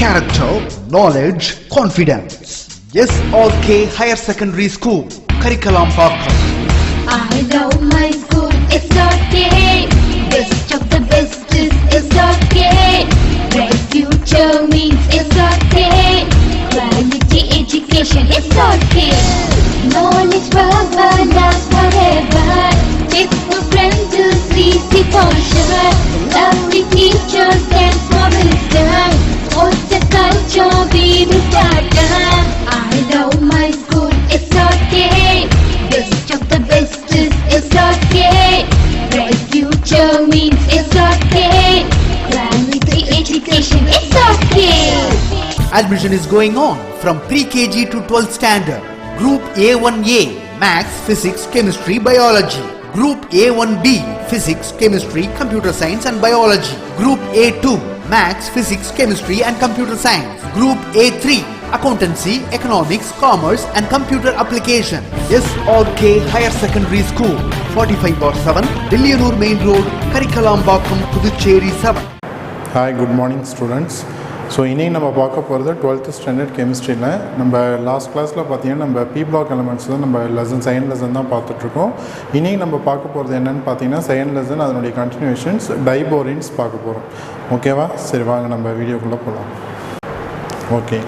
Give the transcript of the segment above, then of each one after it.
character, knowledge, confidence. SRK Higher Secondary School, Karikalambakkam. I love my school, SRK. Best of the best is SRK. Bright future means SRK. Quality education, SRK. Knowledge forever, love forever. Textbook friends, 3C for sure. Lovely teachers and for wisdom. What's the culture we will start? I love my school, SRK. Best of the best is SRK. Bright future means SRK. Quality education, SRK. Admission is going on from pre-KG to 12th standard. Group A1A, Maths, Physics, Chemistry, Biology. Group A1B, Physics, Chemistry, Computer Science and Biology. Group A2, Maths, Physics, Chemistry and Computer Science. Group A3, Accountancy, Economics, Commerce and Computer Application. SRK Higher Secondary School, 45/7, Dilliyanur Main Road, Karikalambakkam, Puducherry 7. Hi, good morning students. So இன்றைக்கி நம்ம பார்க்க போகிறது 12th standard கெமிஸ்ட்ரியில் நம்ம last கிளாஸில் பார்த்தீங்கன்னா நம்ம B black elements தான் நம்ம செகண்ட் லெசன் தான் பார்த்துட்ருக்கோம். இன்றைக்கி நம்ம பார்க்க போகிறது என்னென்னு பார்த்தீங்கன்னா செகண்ட் லெசன் அதனுடைய கண்டினியூஷன்ஸ் டைபோரின்ஸ் பார்க்க போகிறோம். ஓகேவா? சரி வாங்க நம்ம வீடியோக்குள்ளே போகலாம். ஓகே,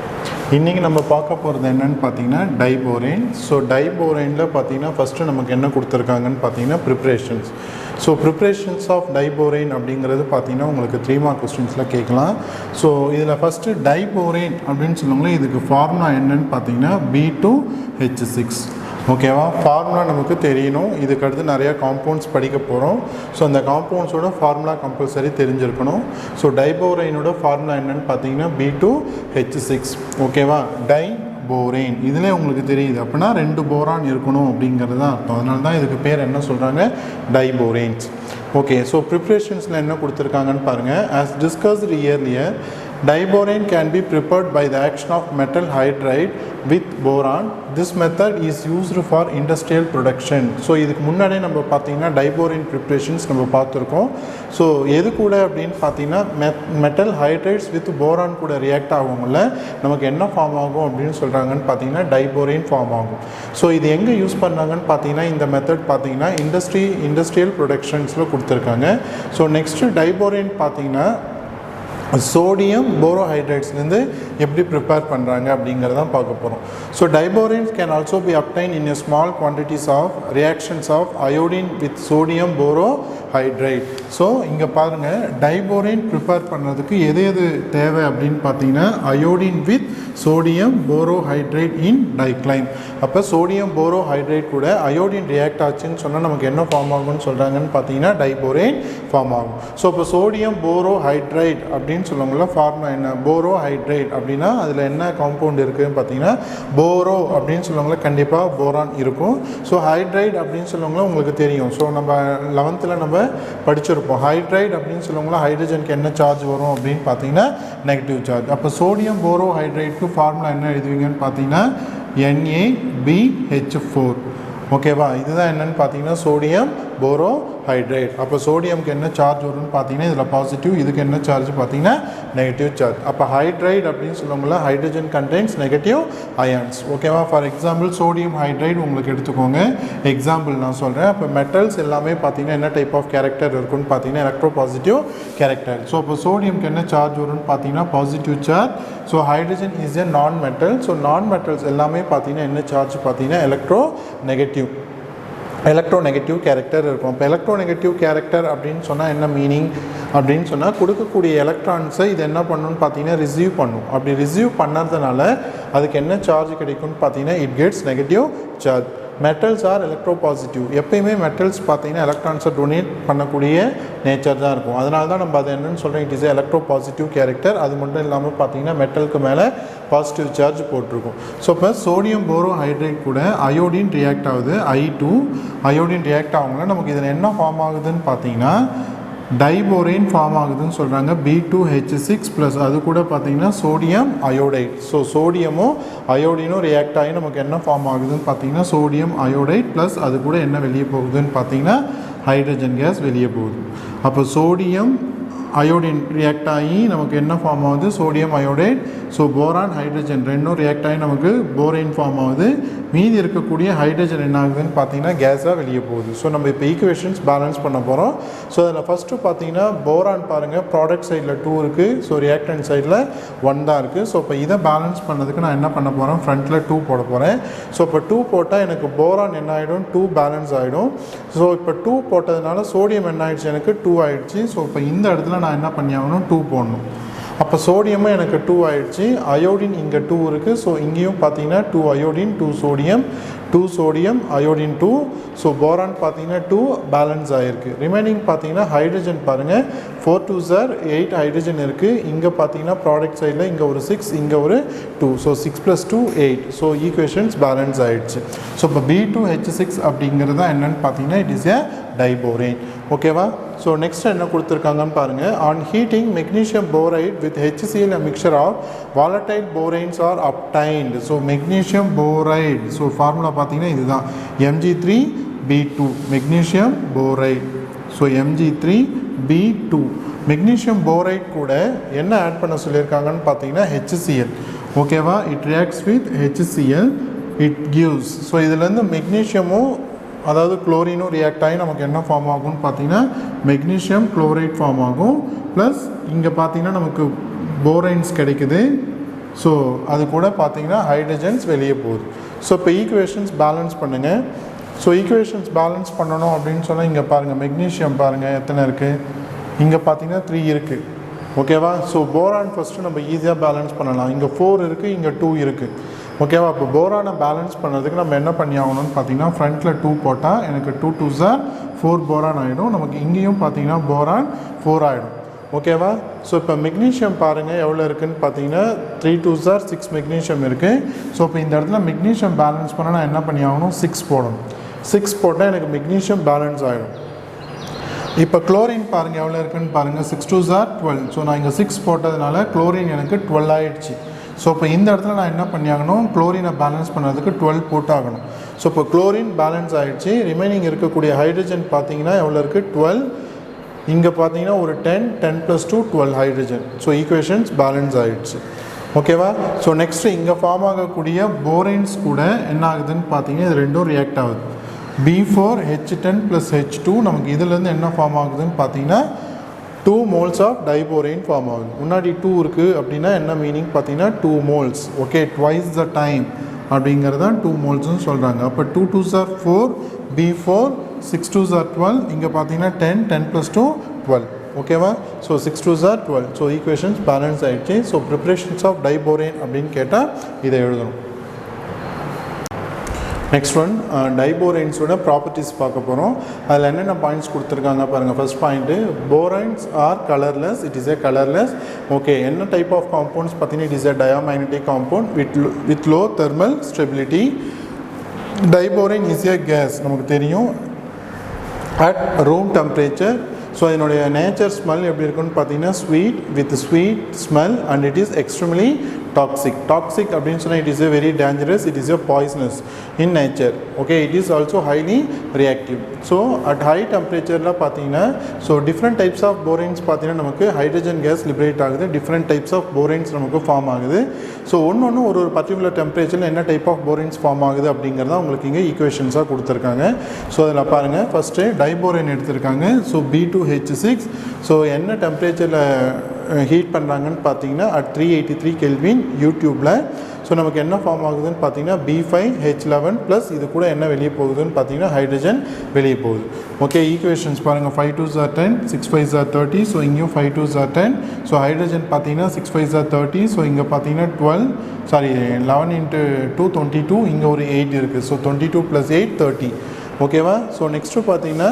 இன்றைக்கி நம்ம பார்க்க போகிறது என்னென்னு பார்த்தீங்கன்னா டைபோரைன். ஸோ டைபோரைனில் பார்த்தீங்கன்னா ஃபஸ்ட்டு நமக்கு என்ன கொடுத்துருக்காங்கன்னு பார்த்தீங்கன்னா preparations. So preparations of diborane அப்படிங்கிறது பார்த்தீங்கன்னா உங்களுக்கு 3 மார்க் கொஸ்டின்ஸில் கேட்கலாம். ஸோ இதில் ஃபஸ்ட்டு டைபோரைன் அப்படின்னு சொல்லுவாங்களே, இதுக்கு ஃபார்முலா என்னன்னு பார்த்தீங்கன்னா B2H6. ஓகேவா? ஃபார்முலா நமக்கு தெரியணும். இதுக்கு அடுத்து நிறையா காம்பவுண்ட்ஸ் படிக்க போகிறோம். ஸோ அந்த காம்பவுண்ட்ஸோட ஃபார்முலா கம்பல்சரி தெரிஞ்சிருக்கணும். ஸோ டைபோரைனோட ஃபார்முலா என்னன்னு பார்த்தீங்கன்னா B2H6. ஓகேவா? டைபோரைன் இதில் உங்களுக்கு தெரியுது அப்படின்னா 2 போரான் இருக்கணும் அப்படிங்கிறது தான் அர்த்தம். அதனால தான் இதுக்கு பேர் என்ன சொல்கிறாங்க, டைபோரைன்ஸ். ஓகே, ஸோ ப்ரிப்ரேஷன்ஸில் என்ன கொடுத்துருக்காங்கன்னு பாருங்கள். As discussed earlier, diborane can be prepared by the action of metal hydride with boron. This method is used for industrial production. So இதுக்கு முன்னாடியே நம்ம பார்த்தீங்கன்னா டைபோரைன் ப்ரிப்ரேஷன்ஸ் நம்ம பார்த்துருக்கோம். ஸோ எது கூட அப்படின்னு பார்த்தீங்கன்னா மெட்டல் ஹைட்ரைட்ஸ் வித் போரான் கூட ரியாக்ட் ஆகும்ல, நமக்கு என்ன ஃபார்ம் ஆகும் அப்படின்னு சொல்கிறாங்கன்னு பார்த்தீங்கன்னா டைபோரைன் ஃபார்ம் ஆகும். ஸோ இது எங்கே யூஸ் பண்ணாங்கன்னு பார்த்தீங்கன்னா இந்த மெத்தட் பார்த்தீங்கன்னா இண்டஸ்ட்ரியல் ப்ரொடக்ஷன்ஸில் கொடுத்துருக்காங்க. ஸோ நெக்ஸ்ட்டு டைபோரைன் பார்த்தீங்கன்னா சோடியம் போரோஹைட்ரேட்ஸ்லேருந்து எப்படி ப்ரிப்பேர் பண்ணுறாங்க அப்படிங்கிறதான் பார்க்க போகிறோம். So diboranes can also be obtained in a small quantities of reactions of iodine with sodium borohydrate. So இங்கே பாருங்கள், டைபோரைன் ப்ரிப்பேர் பண்ணுறதுக்கு எது எது தேவை அப்படின்னு பார்த்தீங்கன்னா அயோடின் வித் சோடியம் போரோஹைட்ரேட் இன் டைக்ளைன். அப்போ சோடியம் போரோஹைட்ரேட் கூட அயோடின் ரியாக்ட் ஆச்சுன்னு சொன்னால் நமக்கு என்ன ஃபார்ம் ஆகும்னு சொல்கிறாங்கன்னு பார்த்தீங்கன்னா டைபோரைன் ஃபார்ம் ஆகும். ஸோ இப்போ சோடியம் போரோஹைட்ரேட் அப்படின்னு சொல்லுவாங்களா, ஃபார்முலா என்ன, போரோஹைட்ரேட் அப்படின்னா அதில் என்ன காம்பவுண்ட் இருக்குதுன்னு பார்த்தீங்கன்னா போரோ அப்படின்னு சொல்லுவாங்களா, கண்டிப்பாக போரான் இருக்கும். ஸோ ஹைட்ரைட் அப்படின்னு சொல்லுவாங்களா உங்களுக்கு தெரியும். ஸோ நம்ம 11th நம்ம படிச்சிருப்போம். ஹைட்ரைட் அப்படின்னு சொல்லுவாங்களா, ஹைட்ரஜனுக்கு என்ன சார்ஜ் வரும் அப்படின்னு பார்த்தீங்கன்னா நெகட்டிவ் சார்ஜ். அப்போ சோடியம் போரோஹைட்ரேட்க்கு ஃபார்முலா என்ன எழுதுவீங்கன்னு பார்த்தீங்கன்னா NaBH4. ஓகேவா? இதுதான் என்னென்னு பார்த்தீங்கன்னா சோடியம் போரோஹைட்ரேட். அப்போ சோடியம்க்கு என்ன சார்ஜ் வரும்னு பார்த்தீங்கன்னா இதில் பாசிட்டிவ், இதுக்கு என்ன சார்ஜ் பார்த்தீங்கன்னா நெகட்டிவ் சார்ஜ். அப்போ ஹைட்ரைட் அப்படின்னு சொல்லுவாங்களா, ஹைட்ரஜன் கண்டெய்ன்ஸ் நெகட்டிவ் அயான்ஸ். ஓகேவா? ஃபார் எக்ஸாம்பிள் சோடியம் ஹைட்ரைட் உங்களுக்கு எடுத்துக்கோங்க, எக்ஸாம்பிள் நான் சொல்கிறேன். அப்போ மெட்டல்ஸ் எல்லாமே பார்த்தீங்கன்னா என்ன டைப் ஆஃப் கேரக்டர் இருக்குன்னு பார்த்தீங்கன்னா எலக்ட்ரோ பாசிட்டிவ் கேரக்டர். ஸோ இப்போ சோடியம்க்கு என்ன சார்ஜ் வரும்னு பார்த்தீங்கன்னா positive charge. So hydrogen is a நான் மெட்டல். ஸோ நான் மெட்டல்ஸ் எல்லாமே பார்த்தீங்கன்னா என்ன சார்ஜ் பார்த்தீங்கன்னா எலக்ட்ரோநெகட்டிவ் கேரக்டர் இருக்கும். இப்போ எலக்ட்ரோநெகட்டிவ் கேரக்டர் அப்படின்னு சொன்னால் என்ன மீனிங் அப்படின்னு சொன்னால், கொடுக்கக்கூடிய எலக்ட்ரான்ஸை இது என்ன பண்ணணும்னு பார்த்தீங்கன்னா ரிசீவ் பண்ணும். அப்படி ரிசீவ் பண்ணறதுனால அதுக்கு என்ன சார்ஜ் கிடைக்கும்னு பார்த்தீங்கன்னா it gets negative charge. Metals are electro positive. எப்பயுமே மெட்டல்ஸ் பார்த்தீங்கன்னா எலக்ட்ரான்ஸை டொனேட் பண்ணக்கூடிய நேச்சர் தான் இருக்கும். அதனால தான் நம்ம அதை என்னென்னு சொல்கிறோம், it is electro positive character. அது மட்டும் இல்லாமல் பார்த்தீங்கன்னா மெட்டலுக்கு மேலே பாசிட்டிவ் சார்ஜ் போட்டிருக்கும். ஸோ இப்போ சோடியம் போரோஹைட்ரேட் கூட அயோடின் ரியாக்ட் ஆகுது, I2 அயோடின் ரியாக்ட் ஆகுங்களா, நமக்கு இதில் என்ன ஃபார்ம் ஆகுதுன்னு பார்த்தீங்கன்னா டைபோரைன் ஃபார்ம் ஆகுதுன்னு சொல்கிறாங்க. B2H6 ப்ளஸ் அது கூட பார்த்தீங்கன்னா சோடியம் அயோடைட். ஸோ சோடியமும் அயோடினும் ரியாக்ட் ஆகி நமக்கு என்ன ஃபார்ம் ஆகுதுன்னு பார்த்தீங்கன்னா சோடியம் அயோடைட் ப்ளஸ் அது கூட என்ன வெளியே போகுதுன்னு பார்த்தீங்கன்னா ஹைட்ரஜன் கேஸ் வெளியே போகுது. அப்போ சோடியம் அயோடின் ரியாக்ட் ஆகி நமக்கு என்ன ஃபார்ம் ஆகுது, sodium iodide. So boron hydrogen ரெண்டும் ரியாக்ட் ஆகி நமக்கு போரைன் ஃபார்ம் ஆகுது. மீதி இருக்கக்கூடிய ஹைட்ரஜன் என்ன ஆகுதுன்னு பார்த்தீங்கன்னா கேஸாக வெளியே போகுது. ஸோ நம்ம இப்போ ஈக்குவேஷன்ஸ் பேலன்ஸ் பண்ண போகிறோம். ஸோ அதில் ஃபஸ்ட்டு பார்த்தீங்கன்னா போரான் பாருங்கள், ப்ராடக்ட் சைடில் 2 இருக்குது, ஸோ ரியாக்டன்ட் சைடில் 1 தான் இருக்குது. ஸோ இப்போ இதை பேலன்ஸ் பண்ணதுக்கு நான் என்ன பண்ண போகிறேன், ஃப்ரண்ட்டில் 2 போட போகிறேன். ஸோ இப்போ 2 போட்டால் எனக்கு போரான் என்ன ஆகிடும், 2 பேலன்ஸ் ஆகிடும். ஸோ இப்போ 2 போட்டதுனால சோடியம் என்ன ஆகிடுச்சு, எனக்கு 2 ஆகிடுச்சு. ஸோ இப்போ இந்த இடத்துல நான் என்ன பண்ணி ஆகணும், 2 போடணும். அப்போ சோடியமும் எனக்கு 2 ஆகிடுச்சு. அயோடின் இங்கே 2 இருக்குது. ஸோ இங்கேயும் பார்த்தீங்கன்னா 2 iodine 2 sodium 2 sodium iodine 2. So boron பார்த்தீங்கன்னா 2 பேலன்ஸ் ஆகிருக்கு. ரிமைனிங் பார்த்தீங்கன்னா ஹைட்ரஜன் பாருங்கள், 4 2s are 8 ஹைட்ரஜன் இருக்குது. இங்கே பார்த்தீங்கன்னா ப்ராடக்ட் சைடில் இங்கே ஒரு 6, இங்கே ஒரு 2. ஸோ 6 + 2 8. ஸோ ஈக்குவேஷன்ஸ் பேலன்ஸ் ஆகிடுச்சு. ஸோ இப்போ B2H6 அப்படிங்கிறது தான் என்னென்னு பார்த்தீங்கன்னா இட் இஸ் ஏ டைபோரேன். ஓகேவா? ஸோ நெக்ஸ்ட் என்ன கொடுத்துருக்காங்கன்னு பாருங்கள். On heating magnesium boride with HCl a mixture of volatile boranes are obtained. So magnesium boride, so formula பார்த்தீங்கன்னா இதுதான் Mg3B2 magnesium boride. So Mg3B2 magnesium boride கூட என்ன add பண்ண சொல்லியிருக்காங்கன்னு பார்த்தீங்கன்னா HCl. ஓகேவா? It reacts with HCl, it gives. So இதுலேருந்து மெக்னீஷியமும் அதாவது குளோரினும் ரியாக்ட் ஆகி நமக்கு என்ன ஃபார்ம் ஆகும்னு பார்த்தீங்கன்னா மெக்னீஷியம் குளோரைட் ஃபார்ம் ஆகும். ப்ளஸ் இங்கே பார்த்தீங்கன்னா நமக்கு போரைன்ஸ் கிடைக்குது. ஸோ அது கூட பார்த்தீங்கன்னா ஹைட்ரஜன்ஸ் வெளியே போகுது. ஸோ இப்போ ஈக்குவேஷன்ஸ் பேலன்ஸ் பண்ணுங்கள். ஸோ ஈக்குவேஷன்ஸ் பேலன்ஸ் பண்ணணும் அப்படின்னு சொன்னால் இங்கே பாருங்கள், மெக்னீஷியம் பாருங்கள் எத்தனை இருக்குது, இங்கே பார்த்தீங்கன்னா 3 இருக்குது. ஓகேவா? ஸோ போரான் ஃபஸ்ட்டு நம்ம ஈஸியாக பேலன்ஸ் பண்ணலாம். இங்கே 4 இருக்குது, இங்கே 2 இருக்குது. ஓகேவா? இப்போ போரானை பேலன்ஸ் பண்ணுறதுக்கு நம்ம என்ன பண்ணி ஆகணும்னு பார்த்தீங்கன்னா ஃப்ரண்ட்டில் 2 போட்டால் எனக்கு 2 2s are 4 போரான் ஆகிடும். நமக்கு இங்கேயும் பார்த்தீங்கன்னா போரான் 4 ஆகிடும். ஓகேவா? ஸோ இப்போ மெக்னீஷியம் பாருங்கள் எவ்வளோ இருக்குதுன்னு பார்த்தீங்கன்னா 3 2s are 6 மெக்னீஷியம் இருக்குது. ஸோ இப்போ இந்த இடத்துல மெக்னீஷியம் பேலன்ஸ் பண்ண நான் என்ன பண்ணி ஆகணும், 6 போடணும். 6 போட்டால் எனக்கு மெக்னீஷியம் பேலன்ஸ் ஆகிடும். இப்போ குளோரின் பாருங்கள் எவ்வளோ இருக்குதுன்னு பாருங்கள், 6 2s are 12. ஸோ நான் இங்கே 6 போட்டதுனால குளோரின் எனக்கு 12 ஆகிடுச்சு. ஸோ இப்போ இந்த இடத்துல நான் என்ன பண்ணியாகணும், குளோரினை பேலன்ஸ் பண்ணுறதுக்கு 12 போட்டாகணும். ஸோ இப்போ குளோரின் பேலன்ஸ் ஆகிடுச்சு. ரிமைனிங் இருக்கக்கூடிய ஹைட்ரஜன் பார்த்தீங்கன்னா எவ்வளோ இருக்குது, 12. இங்கே பார்த்தீங்கன்னா ஒரு 10 10 + 2 12 ஹைட்ரஜன். ஸோ ஈக்குவேஷன்ஸ் பேலன்ஸ் ஆகிடுச்சு. ஓகேவா? ஸோ நெக்ஸ்ட்டு இங்கே ஃபார்ம் ஆகக்கூடிய போரைன்ஸ் கூட என்ன ஆகுதுன்னு பார்த்தீங்கன்னா இது ரெண்டும் ரியாக்ட் ஆகுது. B4H10 + H2 நமக்கு இதிலேருந்து என்ன ஃபார்ம் ஆகுதுன்னு பார்த்தீங்கன்னா 2 moles ஆஃப் டைபோரைன் ஃபார்ம் ஆகுது. முன்னாடி 2 இருக்குது அப்படின்னா என்ன மீனிங் பார்த்தீங்கன்னா 2 moles. Okay, twice the time அப்படிங்கிறது தான் 2 molesன்னு சொல்கிறாங்க. அப்போ 2 2s are 4, B4, 6 2s are 12. இங்கே பார்த்தீங்கன்னா 10 10 + 2 12. ஓகேவா? So 6 2s are 12. So equations balance ஆகிடுச்சு. ஸோ ப்ரிப்ரேஷன்ஸ் ஆஃப் டைபோரைன் அப்படின்னு கேட்டால் இதை எழுதணும். நெக்ஸ்ட் ஒன் டைபோரைன்ஸோட ப்ராப்பர்ட்டிஸ் பார்க்க போகிறோம். அதில் என்னென்ன பாயிண்ட்ஸ் கொடுத்துருக்காங்க பாருங்கள். First point, boranes are colourless. It is a colourless. Okay, என்ன டைப் ஆஃப் காம்பவுண்ட்ஸ் பார்த்தீங்கன்னா it is a diamagnetic compound with low thermal stability. Diborane is a gas, நமக்கு தெரியும், அட் ரூம் டெம்பரேச்சர். ஸோ இதனுடைய nature smell எப்படி இருக்குன்னு பார்த்தீங்கன்னா sweet with sweet smell and it is extremely toxic. Toxic அப்படின்னு சொன்னால் it is a very dangerous, it is a poisonous in nature. Okay, it is also highly reactive. So at high டெம்பரேச்சரில் பார்த்தீங்கன்னா so different types of boranes பார்த்தீங்கன்னா நமக்கு hydrogen gas liberate ஆகுது. Different types of boranes நமக்கு form ஆகுது. So ஒன்று ஒரு particular டெம்பரேச்சரில் என்ன டைப் ஆஃப் போரைன்ஸ் ஃபார்ம் ஆகுது அப்படிங்கிறத உங்களுக்கு இங்கே ஈக்குவேஷன்ஸாக கொடுத்துருக்காங்க. ஸோ அதில் பாருங்கள், ஃபஸ்ட்டு டைபோரைன் எடுத்திருக்காங்க. So B2H6. ஸோ என்ன டெம்பரேச்சரில் ஹீட் பண்ணுறாங்கன்னு பார்த்தீங்கன்னா அட் 383 கெல்வின் யூடியூப்பில். ஸோ நமக்கு என்ன ஃபார்ம் ஆகுதுன்னு பார்த்தீங்கன்னா B5H11 ப்ளஸ் இது கூட என்ன வெளியே போகுதுன்னு பார்த்தீங்கன்னா ஹைட்ரஜன் வெளியே போகுது. ஓகே, ஈக்குவேஷன்ஸ் பாருங்கள், 5 2s are 10, 6 5s are 30. So இங்கேயும் 5 2s are 10. ஸோ ஹைட்ரஜன் பார்த்தீங்கன்னா 6 5s are 30. ஸோ இங்கே பார்த்தீங்கன்னா 11 × 2 22. இங்கே ஒரு 8 இருக்குது. ஸோ 22 + 8 30. ஓகேவா? ஸோ நெக்ஸ்ட்டு பார்த்தீங்கன்னா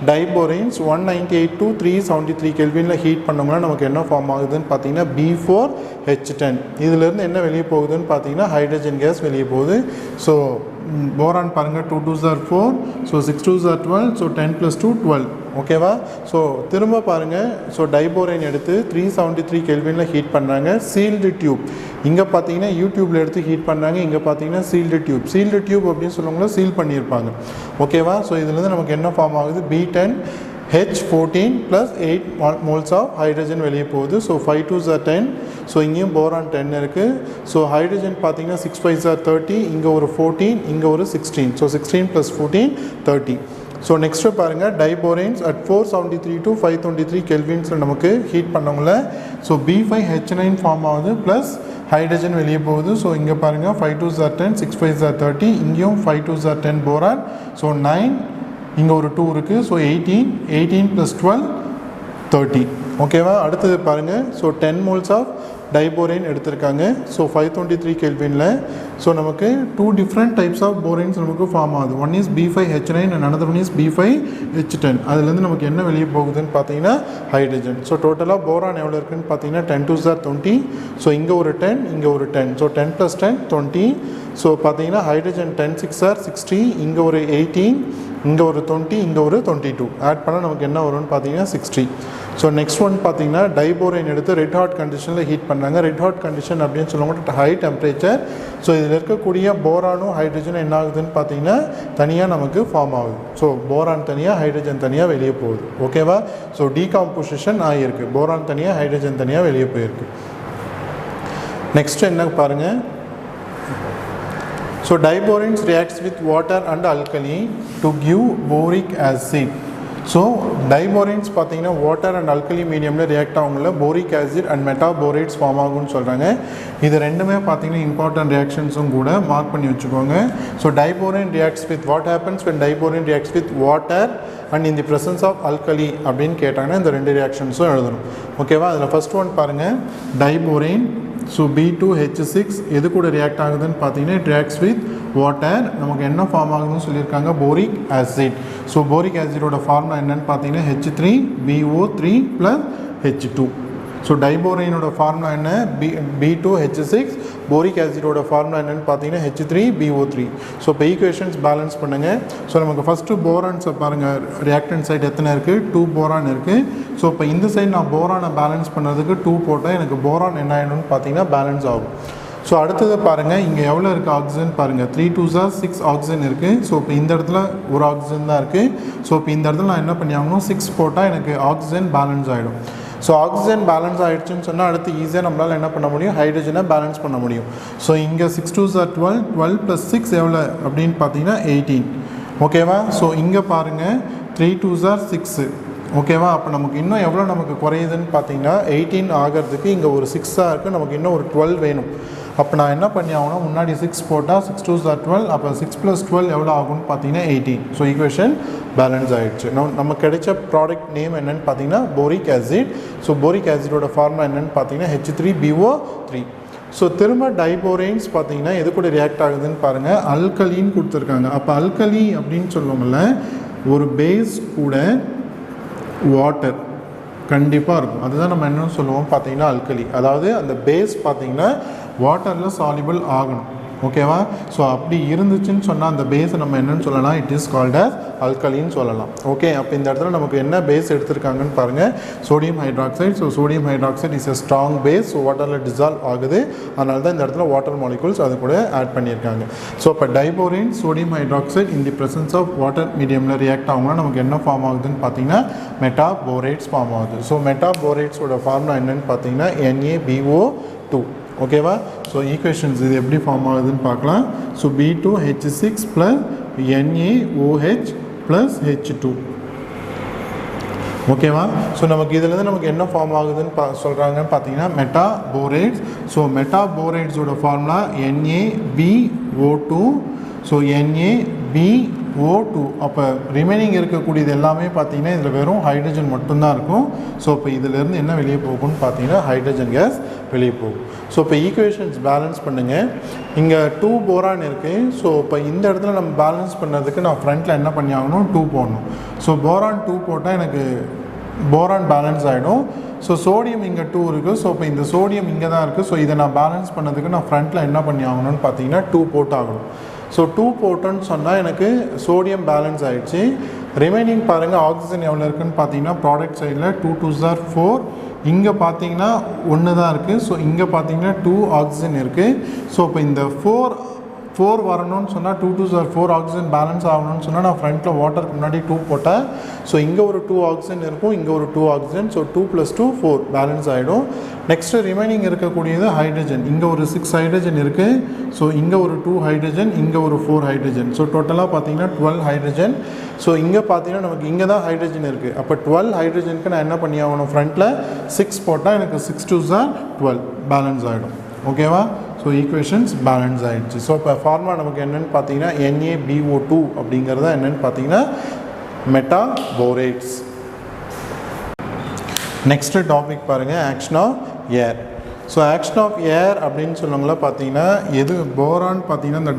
டைபோரைன்ஸ் 198 to 373 கெல்வினில் ஹீட் பண்ணோம்னா நமக்கு என்ன ஃபார்ம் ஆகுதுன்னு பார்த்தீங்கன்னா B4H10. இதிலேருந்து என்ன வெளியே போகுதுன்னு பார்த்தீங்கன்னா ஹைட்ரஜன் கேஸ் வெளியே போகுது. ஸோ போரான் பாருங்கள், 2 2s are 4. So 6 2s are 12. So 10 + 2 12. ஓகேவா? ஸோ திரும்ப பாருங்கள், ஸோ டைபோரைன் எடுத்து 373 கெல்வினில் ஹீட் பண்ணுறாங்க. சீல்டு டியூப் இங்கே பார்த்தீங்கன்னா யூடியூப்பில் எடுத்து ஹீட் பண்ணுறாங்க. இங்கே பார்த்தீங்கன்னா சீல்டு டியூப். சீல்டு டியூப் அப்படின்னு சொல்லுவாங்களோ சீல் பண்ணியிருப்பாங்க. ஓகேவா? ஸோ இதுலேருந்து நமக்கு என்ன ஃபார்ம் ஆகுது, B10 H14 plus 8 moles of hydrogen வெளியே போகுது. So 5 2s are 10. ஸோ இங்கேயும் போரான் 10 இருக்குது. ஸோ ஹைட்ரஜன் பார்த்தீங்கன்னா 6 5s are 30, இங்கே ஒரு 14, இங்கே ஒரு 16. So 16 plus 14 30. ஸோ நெக்ஸ்ட்டு பாருங்கள் டைபோரேன்ஸ் அட் 473 to 523 கெல்வின்ஸில் நமக்கு ஹீட் பண்ணவங்கள ஸோ B5H9 ஃபார்ம் ஆகுது ப்ளஸ் ஹைட்ரஜன் வெளியே போகுது. ஸோ இங்கே பாருங்கள் 5 2s are 10, 6 5s are 30, இங்கேயும் 5 2s are 10 போரான். ஸோ 9, இங்கே ஒரு 2 இருக்குது. So 18 plus 12 30. ஓகேவா? அடுத்தது பாருங்கள். ஸோ 10 moles ஆஃப் டைபோரேன் எடுத்திருக்காங்க. ஸோ 523 கெல்வினில். ஸோ நமக்கு 2 different types ஆஃப் போரேன்ஸ் நமக்கு ஃபார்ம் ஆகுது. One is B5H9 and another one is B5H10. அதுலேருந்து நமக்கு என்ன வெளியே போகுதுன்னு பார்த்தீங்கன்னா ஹைட்ரஜன். ஸோ டோட்டலாக போரான் எவ்வளோ இருக்குதுன்னு பார்த்தீங்கன்னா 10 2s are 20. ஸோ இங்கே ஒரு 10, இங்கே ஒரு 10. So 10 plus 10 20. ஸோ பார்த்தீங்கன்னா ஹைட்ரஜன் 10 6 are 60, இங்கே ஒரு 18, இங்கே ஒரு 20, இங்கே ஒரு 22. ஆட் பண்ணால் நமக்கு என்ன வரும்னு பார்த்தீங்கன்னா 60. ஸோ நெக்ஸ்ட் ஒன் பார்த்தீங்கன்னா டைபோரைன் எடுத்து ரெட் ஹாட் கண்டிஷனில் ஹீட் பண்ணாங்க. ரெட் ஹாட் கண்டிஷன் அப்படின்னு சொல்லுவாங்க ஹை டெம்பரேச்சர். ஸோ இதில் இருக்கக்கூடிய போரானும் ஹைட்ரஜனும் என்ன ஆகுதுன்னு பார்த்தீங்கன்னா தனியாக நமக்கு ஃபார்ம் ஆகுது. ஸோ போரான் தனியாக ஹைட்ரஜன் தனியாக வெளியே போகுது. ஓகேவா? ஸோ டீகாம்போசிஷன் ஆகியிருக்கு. போரான் தனியாக ஹைட்ரஜன் தனியாக வெளியே போயிருக்கு. நெக்ஸ்ட் என்ன பாருங்கள். So diboranes reacts with water and alkali to give boric acid. So diboranes பார்த்தீங்கன்னா வாட்டர் அண்ட் அல்கலி மீடியமில் ரியாக்ட் ஆகுங்கள boric acid and metaborates form ஆகும்னு சொல்கிறாங்க. இது ரெண்டுமே பார்த்தீங்கன்னா இம்பார்ட்டன்ட் ரியாக்ஷன்ஸும் கூட மார்க் பண்ணி வச்சுக்கோங்க. So diborane reacts with what happens when diborane reacts with water and in the presence of alkali அப்படின்னு கேட்டாங்கன்னா இந்த ரெண்டு ரியாக்ஷன்ஸும் எழுதணும். ஓகேவா? அதில் ஃபஸ்ட் ஒன் பாருங்கள். டைபோரேன் ஸோ B2H6 எது கூட ரியாக்ட் ஆகுதுன்னு பார்த்தீங்கன்னா இட் ரியாக்ட்ஸ் வித் வாட்டர். நமக்கு என்ன ஃபார்ம் ஆகுதுன்னு சொல்லியிருக்காங்க போரிக் ஆசிட். ஸோ போரிக் ஆசிடோட ஃபார்முலா என்னன்னு பார்த்தீங்கன்னா H3BO3 + H2. ஸோ டைபோரைனோட ஃபார்முலா என்ன B2H6. போரிக் ஆசிடோட ஃபார்முலா என்னென்னு பார்த்தீங்கன்னா H3BO3. ஸோ இப்போ ஈக்குவேஷன்ஸ் பேலன்ஸ் பண்ணுங்கள். ஸோ நமக்கு ஃபஸ்ட்டு போரான்ஸை பாருங்கள். ரியாக்டன்ட் சைடு எத்தனை இருக்குது? 2 போரான் இருக்குது. ஸோ இப்போ இந்த சைடு நான் போரானை பேலன்ஸ் பண்ணுறதுக்கு 2 போட்டால் எனக்கு போரான் என்ன ஆகிடும்னு பார்த்தீங்கன்னா பேலன்ஸ் ஆகும். ஸோ அடுத்தது பாருங்கள். இங்கே எவ்வளோ இருக்குது ஆக்சிஜன் பாருங்கள். 3 2s are 6 ஆக்சிஜன் இருக்குது. ஸோ இப்போ இந்த இடத்துல ஒரு ஆக்சிஜன் தான் இருக்குது. ஸோ இப்போ இந்த இடத்துல நான் என்ன பண்ணி ஆகணும்? 6 போட்டால் எனக்கு ஆக்சிஜன் பேலன்ஸ் ஆகிடும். ஸோ ஆக்சிஜன் பேலன்ஸ் ஆகிடுச்சுன்னு சொன்னால் அடுத்து ஈஸியாக நம்மளால் என்ன பண்ண முடியும்? ஹைட்ரஜனை பேலன்ஸ் பண்ண முடியும். ஸோ இங்கே 6 2s are 12, 12 + 6 எவ்வளோ அப்படின்னு பார்த்தீங்கன்னா 18. ஓகேவா? ஸோ இங்கே பாருங்கள் 3 2s are 6. ஓகேவா? அப்போ நமக்கு இன்னும் எவ்வளோ நமக்கு குறையுதுன்னு பார்த்தீங்கன்னா 18 ஆகிறதுக்கு இங்கே ஒரு 6 இருக்குது. நமக்கு இன்னும் ஒரு 12 வேணும். அப்போ நான் என்ன பண்ணி ஆகணும்? முன்னாடி 6 போட்டால் 6 2s are 12. அப்போ 6 + 12 எவ்வளோ ஆகும்னு பார்த்தீங்கன்னா 18. ஸோ ஈக்குவேஷன் பேலன்ஸ் ஆகிடுச்சு. நமக்கு கிடைச்ச ப்ராடக்ட் நேம் என்னென்னு பார்த்தீங்கன்னா போரிக் ஆசிட். ஸோ போரிக் ஆசிடோட ஃபார்முலா என்னென்னு பார்த்தீங்கன்னா H3BO3. ஸோ திரும்ப டைபோரேன்ஸ் பார்த்தீங்கன்னா எது கூட ரியாக்ட் ஆகுதுன்னு பாருங்கள். அல்கலின்னு கொடுத்துருக்காங்க. அப்போ அல்கலி அப்படின்னு சொல்லுவோம்ல ஒரு பேஸ் கூட வாட்டர் கண்டிப்பாக இருக்கும். அதுதான் நம்ம என்ன சொல்லுவோம் பார்த்தீங்கன்னா அல்கலி. அதாவது அந்த பேஸ் பார்த்தீங்கன்னா வாட்டரில் சாலிபிள் ஆகணும். ஓகேவா? ஸோ அப்படி இருந்துச்சுன்னு சொன்னால் அந்த பேஸை நம்ம என்னென்னு சொல்லலாம்? இட் இஸ் கால்ட் அஸ் அல்கலின்னு சொல்லலாம். ஓகே? அப்போ இந்த இடத்துல நமக்கு என்ன பேஸ் எடுத்திருக்காங்கன்னு பாருங்கள். Sodium hydroxide. So sodium hydroxide is a strong base. So வாட்டரில் டிசால்வ் ஆகுது. அதனால தான் இந்த இடத்துல வாட்டர் மாலிகூல்ஸ் அது கூட ஆட் பண்ணியிருக்காங்க. ஸோ இப்போ diborane sodium hydroxide in the presence of water மீடியமில் ரியாக்ட் ஆகும்னா நமக்கு என்ன ஃபார்ம் ஆகுதுன்னு பார்த்தீங்கன்னா மெட்டாபோரேட்ஸ் ஃபார்ம் ஆகுது. ஸோ மெட்டாபோரேட்ஸோட ஃபார்முலா என்னென்னு பார்த்தீங்கன்னா NaBO2. ஓகேவா? ஸோ ஈக்குவேஷன்ஸ் இது எப்படி ஃபார்ம் ஆகுதுன்னு பார்க்கலாம். So B2H6 + NaOH + H2. ஓகேவா? ஸோ நமக்கு இதுலேருந்து நமக்கு என்ன ஃபார்ம் ஆகுதுன்னு சொல்கிறாங்கன்னு பார்த்தீங்கன்னா மெட்டாபோரேட்ஸ். ஸோ மெட்டாபோரேட்ஸோட ஃபார்முலா NaBO2. So NaBO2. அப்போ ரிமைனிங் இருக்கக்கூடியது எல்லாமே பார்த்தீங்கன்னா இதில் வெறும் ஹைட்ரஜன் மட்டும்தான் இருக்கும். ஸோ இப்போ இதிலேருந்து என்ன வெளியே போகும்னு பார்த்தீங்கன்னா ஹைட்ரஜன் கேஸ் வெளியே போகும். ஸோ இப்போ ஈக்குவேஷன்ஸ் பேலன்ஸ் பண்ணுங்கள். இங்கே 2 போரான் இருக்குது. ஸோ இப்போ இந்த இடத்துல நம்ம பேலன்ஸ் பண்ணுறதுக்கு நான் ஃப்ரண்ட்டில் என்ன பண்ணி ஆகணும்? 2 போடணும். ஸோ போரான் 2 போட்டால் எனக்கு போரான் பேலன்ஸ் ஆகிடும். ஸோ சோடியம் இங்கே 2 இருக்குது. ஸோ இப்போ இந்த சோடியம் இங்கே தான் இருக்குது. ஸோ இதை நான் பேலன்ஸ் பண்ணதுக்கு நான் ஃப்ரண்ட்டில் என்ன பண்ணி ஆகணும்னு பார்த்தீங்கன்னா 2 போட்டு ஆகணும். ஸோ 2 போட்டோன்னு சொன்னால் எனக்கு சோடியம் பேலன்ஸ் ஆகிடுச்சு. ரிமைனிங் பாருங்கள் ஆக்சிஜன் எவ்வளோ இருக்குதுன்னு பார்த்தீங்கன்னா ப்ராடக்ட் சைடில் 2 2s are 4. இங்கே பார்த்தீங்கன்னா 1 தான் இருக்குது. ஸோ இங்கே பார்த்தீங்கன்னா 2 ஆக்சிஜன் இருக்குது. ஸோ இப்போ இந்த 4 வரணும்னு சொன்னால் 2 2s are 4 ஆக்சிஜன் பேலன்ஸ் ஆகணும்னு சொன்னால் நான் ஃப்ரண்ட்டில் வாட்டருக்கு முன்னாடி 2 போட்டேன். ஸோ இங்கே ஒரு 2 ஆக்சிஜன் இருக்கும், இங்கே ஒரு 2 ஆக்சிஜன். ஸோ 2 + 2 4 பேலன்ஸ் ஆகிடும். நெக்ஸ்ட்டு ரிமைனிங் இருக்கக்கூடியது ஹைட்ரஜன். இங்கே ஒரு 6 ஹைட்ரஜன் இருக்குது. ஸோ இங்கே ஒரு 2 ஹைட்ரஜன், இங்கே ஒரு 4 ஹைட்ரஜன். ஸோ டோட்டலாக பார்த்தீங்கன்னா 12 ஹைட்ரஜன். ஸோ இங்கே பார்த்தீங்கன்னா நமக்கு இங்கே தான் ஹைட்ரஜன் இருக்குது. அப்போ 12 ஹைட்ரஜனுக்கு நான் என்ன பண்ணி ஆகணும், ஃப்ரண்ட்டில் 6 போட்டால் எனக்கு 6 2s are 12 பேலன்ஸ் ஆகிடும். ஓகேவா? ஸோ ஈக்குவேஷன்ஸ் பேலன்ஸ் ஆகிடுச்சு. ஸோ இப்போ ஃபார்முலா நமக்கு என்னென்னு பார்த்தீங்கன்னா NaBO2 அப்படிங்கிறத என்னென்னு பார்த்தீங்கன்னா மெட்டாபோரேட்ஸ். நெக்ஸ்ட்டு டாபிக் பாருங்கள், action of air. So action of air அப்படின்னு சொல்லுவாங்களா பார்த்தீங்கன்னா எது போரான் பார்த்தீங்கன்னா இந்த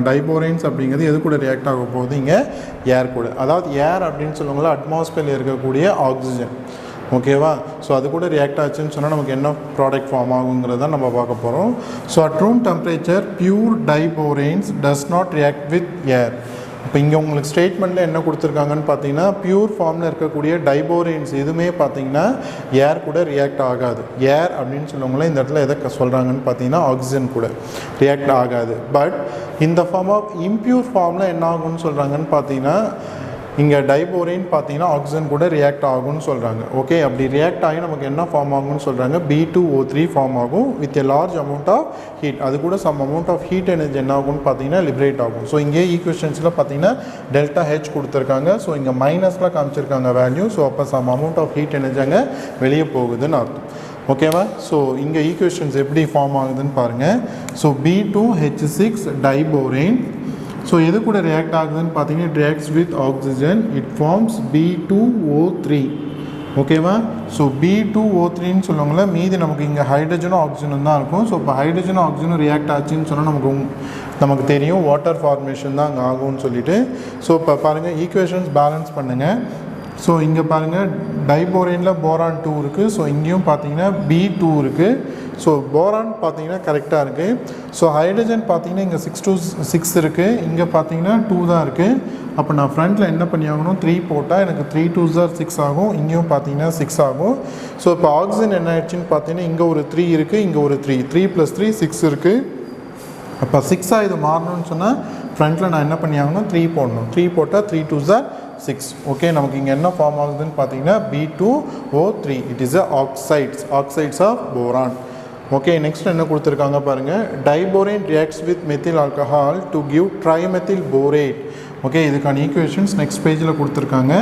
டைபோரைன்ஸ் அப்படிங்கிறது எது கூட ரியாக்ட் ஆக போகுது, இங்கே ஏர் கூட. அதாவது ஏர் அப்படின்னு சொல்லுவாங்களா அட்மாஸ்பியரில் இருக்கக்கூடிய ஆக்சிஜன். ஓகேவா? ஸோ அது கூட ரியாக்ட் ஆச்சுன்னு சொன்னால் நமக்கு என்ன ப்ராடக்ட் ஃபார்ம் ஆகுங்கிறத நம்ம பார்க்க போகிறோம். So at room temperature pure diboranes does not react with air. இப்போ இங்கே உங்களுக்கு ஸ்டேட்மெண்ட்டில் என்ன கொடுத்துருக்காங்கன்னு பார்த்தீங்கன்னா பியூர் ஃபார்மில் இருக்கக்கூடிய டைபோரைன்ஸ் எதுவுமே பார்த்தீங்கன்னா ஏர் கூட ரியாக்ட் ஆகாது. ஏர் அப்படின்னு சொல்லுவாங்களே இந்த இடத்துல எதை சொல்கிறாங்கன்னு பார்த்தீங்கன்னா ஆக்சிஜன் கூட ரியாக்ட் ஆகாது. பட் இந்த ஃபார்ம் ஆஃப் இம்பியூர் ஃபார்மில் என்ன ஆகும்னு சொல்கிறாங்கன்னு பார்த்தீங்கன்னா இங்கே டைபோரைன் பார்த்தீங்கன்னா ஆக்சிஜன் கூட ரியாக்ட் ஆகும்னு சொல்கிறாங்க. ஓகே, அப்படி ரியாக்ட் ஆகி நமக்கு என்ன ஃபார்ம் ஆகும்னு சொல்கிறாங்க, B2O3 ஃபார்ம் ஆகும் with a large amount of heat. அது கூட some amount of heat energy என்ன ஆகும்னு பார்த்தீங்கன்னா லிபரேட் ஆகும். ஸோ இங்கே ஈக்குவேஷன்ஸில் பார்த்தீங்கன்னா ΔH கொடுத்துருக்காங்க. ஸோ இங்கே மைனஸில் காமிச்சிருக்காங்க வேல்யூ. ஸோ அப்போ some amount of heat energy அங்கே வெளியே போகுதுன்னு அர்த்தம். ஓகேவா? ஸோ இங்கே ஈக்குவேஷன்ஸ் எப்படி ஃபார்ம் ஆகுதுன்னு பாருங்கள். So B2H6 diborane. ஸோ எது கூட ரியாக்ட் ஆகுதுன்னு பார்த்தீங்கன்னா it reacts with oxygen. It forms B2O3. ஓகேவா? ஸோ B2O3ன்னு சொல்லுவாங்களே மீதி நமக்கு இங்கே ஹைட்ரஜனும் ஆக்சிஜனும் தான் இருக்கும். ஸோ இப்போ ஹைட்ரஜனும் ஆக்சிஜனும் ரியாக்ட் ஆச்சுன்னு சொன்னால் நமக்கு தெரியும் வாட்டர் ஃபார்மேஷன் தான் அங்கே ஆகும்னு சொல்லிட்டு. ஸோ இப்போ பாருங்கள் ஈக்குவேஷன்ஸ் பேலன்ஸ் பண்ணுங்கள். ஸோ இங்கே பாருங்கள் டைபோரைனில் போரான் 2 இருக்குது. ஸோ இங்கேயும் பார்த்தீங்கன்னா B2 இருக்குது. ஸோ போரான் பார்த்தீங்கன்னா கரெக்டாக இருக்குது. ஸோ ஹைட்ரஜன் பார்த்தீங்கன்னா இங்கே 6 to 6 இருக்குது, இங்கே பார்த்தீங்கன்னா 2 தான் இருக்குது. அப்போ நான் ஃப்ரண்ட்டில் என்ன பண்ணி ஆகணும், 3 போட்டால் எனக்கு 3 2s are 6 ஆகும். இங்கேயும் பார்த்தீங்கன்னா 6 ஆகும். ஸோ இப்போ ஆக்சிஜன் என்ன ஆயிடுச்சுன்னு பார்த்தீங்கன்னா இங்கே ஒரு 3 இருக்குது, இங்கே ஒரு 3 + 3 6 இருக்குது. அப்போ 6 இது மாறணும்னு சொன்னால் ஃப்ரண்ட்டில் நான் என்ன பண்ணி ஆகணும், 3 போடணும். 3 போட்டால் 3 2s are 6. ஓகே, நமக்கு இங்கே என்ன ஃபார்ம் ஆகுதுன்னு பார்த்தீங்கன்னா B2O3. It is oxides of boron. Okay, next என்ன கொடுத்துருக்காங்க பாருங்கள், diborane reacts with methyl alcohol to give trimethyl borate. Okay, இதுக்கான ஈக்குவேஷன்ஸ் நெக்ஸ்ட் பேஜில் கொடுத்துருக்காங்க.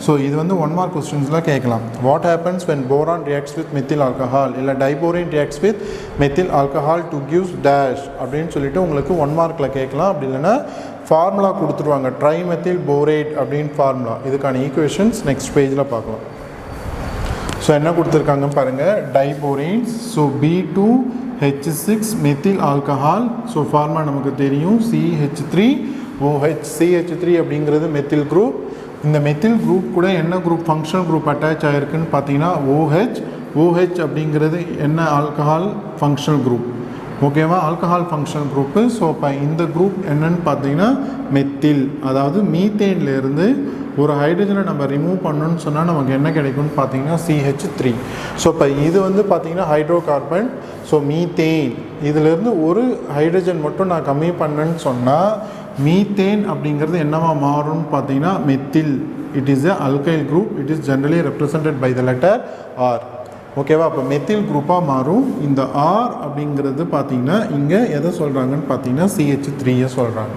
ஸோ இது வந்து 1 மார்க் கொஸ்டின்ஸில் கேட்கலாம். What happens when boron reacts with methyl alcohol இல்லை diborane reacts with methyl alcohol to gives dash அப்படின்னு சொல்லிட்டு உங்களுக்கு 1 மார்க்கில் கேட்கலாம். அப்படி இல்லைன்னா ஃபார்முலா கொடுத்துருவாங்க, ட்ரைமெத்தில் போரேட் அப்படின்னு ஃபார்முலா. இதுக்கான ஈக்குவேஷன்ஸ் நெக்ஸ்ட் பேஜில் பார்க்கலாம். ஸோ என்ன கொடுத்துருக்காங்க பாருங்கள், diboranes. So B2H6 methyl alcohol. So formula நமக்கு தெரியும், CH3OH. CH3 அப்படிங்கிறது மெத்தில் குரூப். இந்த மெத்தில் குரூப் கூட என்ன குரூப் ஃபங்க்ஷனல் குரூப் அட்டாச் ஆகிருக்குன்னு பார்த்தீங்கன்னா OH. OH அப்படிங்கிறது என்ன ஆல்கஹால் ஃபங்க்ஷனல் குரூப். ஓகேவா? Alcohol functional group. ஸோ இப்போ இந்த குரூப் என்னன்னு பார்த்தீங்கன்னா மெத்தில். அதாவது மீத்தேன்லேருந்து ஒரு ஹைட்ரஜனை நம்ம ரிமூவ் பண்ணணும்னு சொன்னால் நமக்கு என்ன கிடைக்கும்னு பார்த்தீங்கன்னா CH3. ஸோ இப்போ இது வந்து பார்த்தீங்கன்னா ஹைட்ரோ கார்பன். ஸோ மீத்தேன் இதிலேருந்து ஒரு ஹைட்ரஜன் மட்டும் நான் கம்மி பண்ணேன்னு சொன்னால் மீத்தேன் அப்படிங்கிறது என்னவா மாறும்னு பார்த்தீங்கன்னா methyl. It is a alkyl group. It is generally represented by the letter R. ஓகேவா? அப்போ மெத்தில் குரூப்பாக மாறும். இந்த R அப்படிங்கிறது பார்த்தீங்கன்னா இங்கே எதை சொல்கிறாங்கன்னு பார்த்தீங்கன்னா CH3 சொல்கிறாங்க.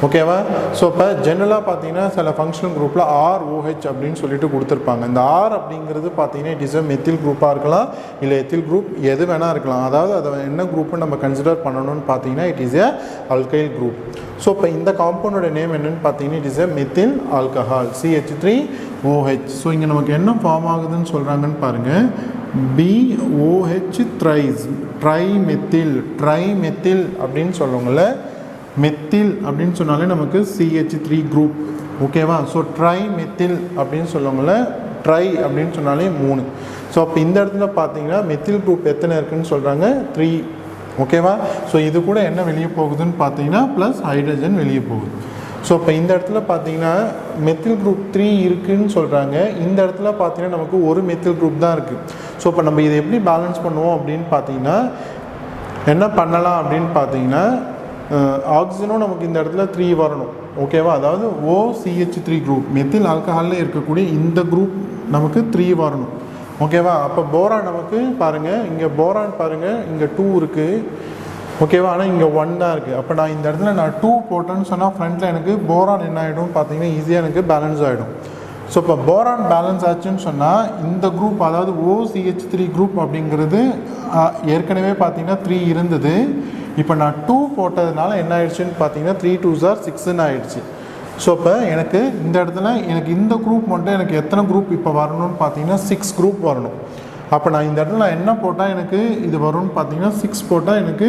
ஓகேவா? ஸோ இப்போ ஜென்ரலாக பார்த்தீங்கன்னா சில ஃபங்க்ஷனல் குரூப்பில் ROH அப்படின்னு சொல்லிட்டு கொடுத்துருப்பாங்க. இந்த R அப்படிங்கிறது பார்த்தீங்கன்னா இட் இஸ் எ மெத்தில் குரூப்பாக இருக்கலாம், இல்லை எத்தில் குரூப் எது வேணால் இருக்கலாம். அதாவது அதை என்ன குரூப்னு நம்ம கன்சிடர் பண்ணணும்னு பார்த்தீங்கன்னா it is a alkyl group. So இப்போ இந்த காம்பவுண்டோட நேம் என்னென்னு பார்த்தீங்கன்னா it is a methyl alcohol, CH3OH. So இங்கே நமக்கு என்ன ஃபார்ம் ஆகுதுன்னு சொல்கிறாங்கன்னு பாருங்கள், BOH த்ரைஸ், ட்ரைமெத்தில் அப்படின்னு சொல்லுவாங்கள்ல. மெத்தில் அப்படின்னு சொன்னாலே நமக்கு CH3 குரூப். ஓகேவா? ஸோ ட்ரைமெத்தில் அப்படின்னு சொல்லுவாங்கள்ல, ட்ரை அப்படின்னு சொன்னாலே 3. ஸோ அப்போ இந்த இடத்துல பார்த்தீங்கன்னா மெத்தில் குரூப் எத்தனை இருக்குதுன்னு சொல்கிறாங்க, 3. ஓகேவா? ஸோ இது கூட என்ன வெளியே போகுதுன்னு பார்த்தீங்கன்னா ப்ளஸ் ஹைட்ரஜன் வெளியே போகுது. ஸோ இப்போ இந்த இடத்துல பார்த்தீங்கன்னா மெத்தில் குரூப் 3 இருக்குதுன்னு சொல்கிறாங்க. இந்த இடத்துல பார்த்தீங்கன்னா நமக்கு ஒரு மெத்தில் குரூப் தான் இருக்குது. ஸோ இப்போ நம்ம இதை எப்படி பேலன்ஸ் பண்ணுவோம் அப்படின்னு பார்த்தீங்கன்னா என்ன பண்ணலாம் அப்படின்னு பார்த்தீங்கன்னா ஆக்சிஜனும் நமக்கு இந்த இடத்துல 3 வரணும். ஓகேவா, அதாவது OCH3 குரூப் மெத்தில் ஆல்கஹாலில் இருக்கக்கூடிய இந்த குரூப் நமக்கு 3 வரணும். ஓகேவா, அப்போ போரான் நமக்கு பாருங்கள், இங்கே போரான் பாருங்கள், இங்கே 2 இருக்குது. ஓகேவா, ஆனால் இங்கே 1 தான் இருக்குது. அப்போ நான் இந்த இடத்துல நான் 2 போட்டேன்னு சொன்னால் ஃப்ரண்ட்டில் எனக்கு போரான் என்ன ஆகிடும் பார்த்தீங்கன்னா ஈஸியாக எனக்கு பேலன்ஸ் ஆகிடும். ஸோ இப்போ போரான் பேலன்ஸ் ஆச்சுன்னு சொன்னால் இந்த குரூப், அதாவது OCH3 குரூப் அப்படிங்கிறது ஏற்கனவே பார்த்தீங்கன்னா 3 இருந்தது. இப்போ நான் 2 போட்டதுனால என்ன ஆயிடுச்சுன்னு பார்த்தீங்கன்னா 3 2s are 6ன்னு ஆயிடுச்சு. ஸோ இப்போ எனக்கு இந்த இடத்துல எனக்கு இந்த குரூப் மட்டும் எனக்கு எத்தனை குரூப் இப்போ வரணும்னு பார்த்தீங்கன்னா 6 குரூப் வரணும். அப்போ நான் இந்த இடத்துல நான் என்ன போட்டால் எனக்கு இது வரும்னு பார்த்தீங்கன்னா 6 போட்டால் எனக்கு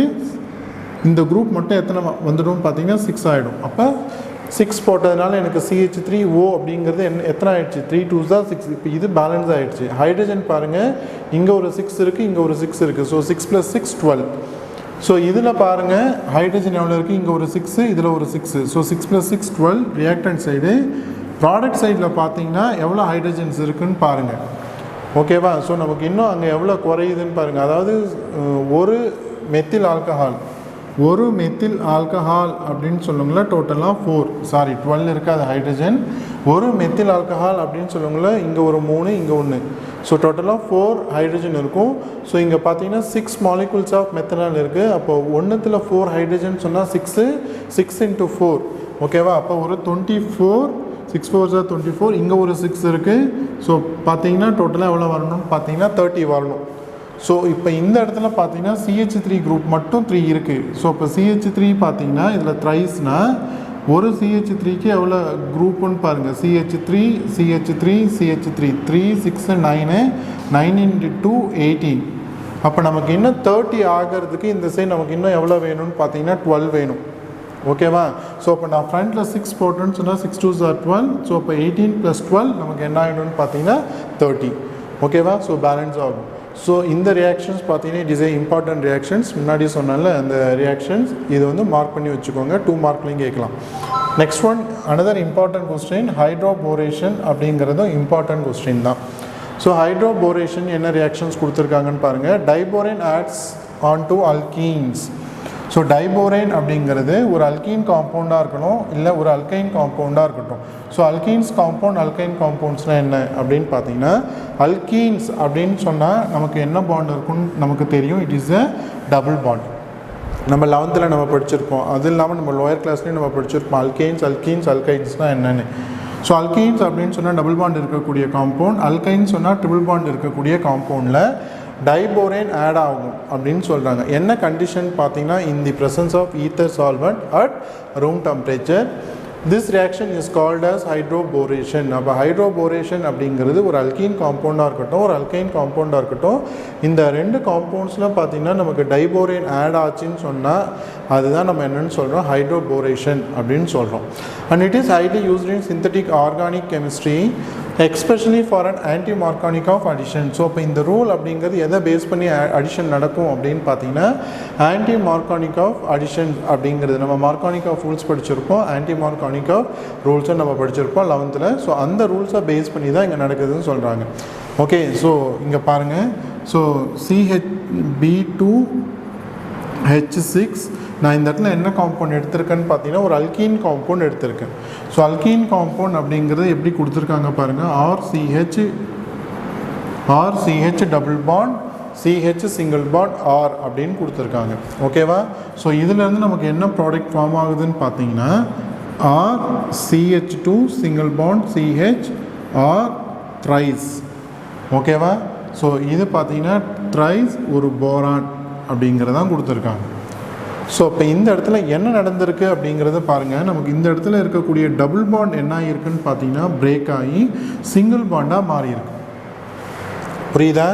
இந்த குரூப் மட்டும் எத்தனை வந்துடும் பார்த்தீங்கன்னா 6 ஆகிடும். அப்போ 6 போட்டதுனால எனக்கு CH3O அப்படிங்கிறது எத்தனை ஆகிடுச்சு, 3 2s are 6. இப்போ இது பேலன்ஸ் ஆகிடுச்சு. ஹைட்ரஜன் பாருங்கள், இங்கே ஒரு 6 இருக்குது, இங்கே ஒரு 6 இருக்குது. ஸோ 6 + 6 12. ஸோ இதில் பாருங்கள் ஹைட்ரஜன் எவ்வளோ இருக்குது, இங்கே ஒரு 6, இதில் ஒரு 6. So 6 + 6 12 reactant side. ப்ராடக்ட் சைடில் பார்த்தீங்கன்னா எவ்வளோ ஹைட்ரஜன்ஸ் இருக்குதுன்னு பாருங்கள். ஓகேவா, ஸோ நமக்கு இன்னும் அங்கே எவ்வளோ குறையுதுன்னு பாருங்கள். அதாவது ஒரு மெத்தில் ஆல்கஹால் அப்படின்னு சொல்லுங்களேன் டோட்டலாக 12 இருக்காது ஹைட்ரஜன். ஒரு மெத்தில் ஆல்கஹால் அப்படின்னு சொல்லுங்களேன் இங்கே ஒரு 3, இங்கே 1. ஸோ டோட்டலாக 4 ஹைட்ரஜன் இருக்கும். ஸோ இங்கே பார்த்தீங்கன்னா 6 மாலிகுல்ஸ் ஆஃப் மெத்தனால் இருக்குது. அப்போ 1த்தில் 4 ஹைட்ரஜன் சொன்னால் 6 × 4. ஓகேவா, அப்போ ஒரு 24, 6 4s are 24. இங்கே ஒரு 6 இருக்குது. ஸோ பார்த்தீங்கன்னா டோட்டலாக எவ்வளோ வரணும்னு பார்த்தீங்கன்னா 30 வரணும். ஸோ இப்போ இந்த இடத்துல பார்த்தீங்கன்னா CH3 குரூப் மட்டும் 3 இருக்குது. ஸோ இப்போ CH3 பார்த்தீங்கன்னா இதில் த்ரைஸ்னால் ஒரு CH3க்கு எவ்வளோ குரூப்புன்னு பாருங்கள். CH3 3 6 9 9 × 2 18. அப்போ நமக்கு இன்னும் 30 ஆகிறதுக்கு இந்த சைடு நமக்கு இன்னும் எவ்வளோ வேணும்னு பார்த்தீங்கன்னா 12 வேணும். ஓகேவா, ஸோ இப்போ நான் ஃப்ரண்ட்டில் 6 போட்டேன்னு சொன்னால் 6 2s are 12. ஸோ இப்போ 18 + 12 நமக்கு என்ன ஆகிடும்னு பார்த்தீங்கன்னா 30. ஓகேவா, ஸோ பேலன்ஸ் ஆகும். ஸோ இந்த ரியாக்ஷன்ஸ் பார்த்தீங்கன்னா it is A important reactions. முன்னாடி சொன்னால அந்த ரியாக்ஷன்ஸ் இது வந்து மார்க் பண்ணி வச்சுக்கோங்க, 2 மார்க்லையும் கேட்கலாம். Next one another important question, hydroboration அப்படிங்கிறதும் இம்பார்ட்டன்ட் கொஸ்டின் தான். ஸோ ஹைட்ரோபோரேஷன் என்ன ரியாக்ஷன்ஸ் கொடுத்துருக்காங்கன்னு பாருங்கள். Diborane adds on to alkenes. So diborane அப்படிங்கிறது ஒரு அல்கீன் காம்பவுண்டாக இருக்கணும், இல்லை ஒரு அல்கைன் காம்பவுண்டாக இருக்கட்டும். ஸோ அல்கீன்ஸ் காம்பவுண்ட், அல்கைன் காம்பவுண்ட்ஸ்னால் என்ன அப்படின்னு பார்த்தீங்கன்னா, அல்கீன்ஸ் அப்படின்னு சொன்னால் நமக்கு என்ன பாண்ட் இருக்குன்னு நமக்கு தெரியும். It is a double bond. நம்ம 11th நம்ம படிச்சிருப்போம். அது இல்லாமல் நம்ம லோயர் கிளாஸ்லேயும் நம்ம படிச்சிருப்போம் அல்கெயின்ஸ், அல்கைன்ஸ்னால் என்னென்னு. ஸோ அல்கெயின்ஸ் அப்படின்னு சொன்னால் டபுள் பாண்ட் இருக்கக்கூடிய காம்பவுண்ட், அல்கைன்ஸ் சொன்னால் ட்ரிபிள் பாண்ட் இருக்கக்கூடிய காம்பவுண்டில் டைபோரேன் ஆட் ஆகும் அப்படின்னு சொல்கிறாங்க. என்ன கண்டிஷன் பார்த்தீங்கன்னா, in the presence of ether solvent at room temperature. This reaction is called as hydroboration. அப்போ ஹைட்ரோபோரேஷன் அப்படிங்கிறது ஒரு அல்கீன் காம்பவுண்டாக இருக்கட்டும், ஒரு அல்கைன் காம்பவுண்டாக இருக்கட்டும், இந்த 2 காம்பவுண்ட்ஸில் பார்த்திங்கன்னா நமக்கு டைபோரேன் ஆட் ஆச்சுன்னு சொன்னால் அதுதான் நம்ம என்னென்னு சொல்கிறோம், ஹைட்ரோபோரேஷன் அப்படின்னு சொல்கிறோம். And it is highly used in synthetic organic chemistry, especially for an anti Markovnikov of addition. So இப்போ இந்த ரூல் அப்படிங்கிறது எதை பேஸ் பண்ணி அடிஷன் நடக்கும் அப்படின்னு பார்த்தீங்கன்னா, ஆன்டி மார்கானிக் ஆஃப் அடிஷன் அப்படிங்கிறது நம்ம மார்கானிக் ஆஃப் ரூல்ஸ் படிச்சிருப்போம், ஆன்டி மார்கானிக் ஆஃப் ரூல்ஸும் நம்ம படிச்சிருப்போம் 11th. ஸோ அந்த ரூல்ஸை பேஸ் பண்ணி தான் இங்கே நடக்குதுன்னு சொல்கிறாங்க. ஓகே, ஸோ இங்கே பாருங்கள். ஸோ CH2H6 நான் இந்த இடத்துல என்ன காம்பவுண்ட் எடுத்திருக்கேன்னு பார்த்தீங்கன்னா ஒரு அல்கீன் காம்பவுண்ட் எடுத்திருக்கேன். ஸோ அல்கீன் காம்பவுண்ட் அப்படிங்கிறது எப்படி கொடுத்துருக்காங்க பாருங்கள். RCH double bond CH single bond R அப்படின்னு கொடுத்துருக்காங்க. ஓகேவா, ஸோ இதுலேருந்து நமக்கு என்ன ப்ராடக்ட் ஃபார்ம் ஆகுதுன்னு பார்த்தீங்கன்னா RCH2 single bond CH R thrice. ஓகேவா, ஸோ இது பார்த்தீங்கன்னா த்ரைஸ் ஒரு போரான் அப்படிங்கிறதான் கொடுத்துருக்காங்க. ஸோ இப்போ இந்த இடத்துல என்ன நடந்திருக்கு அப்படிங்கிறத பாருங்கள். நமக்கு இந்த இடத்துல இருக்கக்கூடிய டபுள் பாண்ட் என்ன ஆகிருக்குன்னு பார்த்தீங்கன்னா பிரேக் ஆகி சிங்கிள் பாண்டாக மாறியிருக்கு. புரியுதா?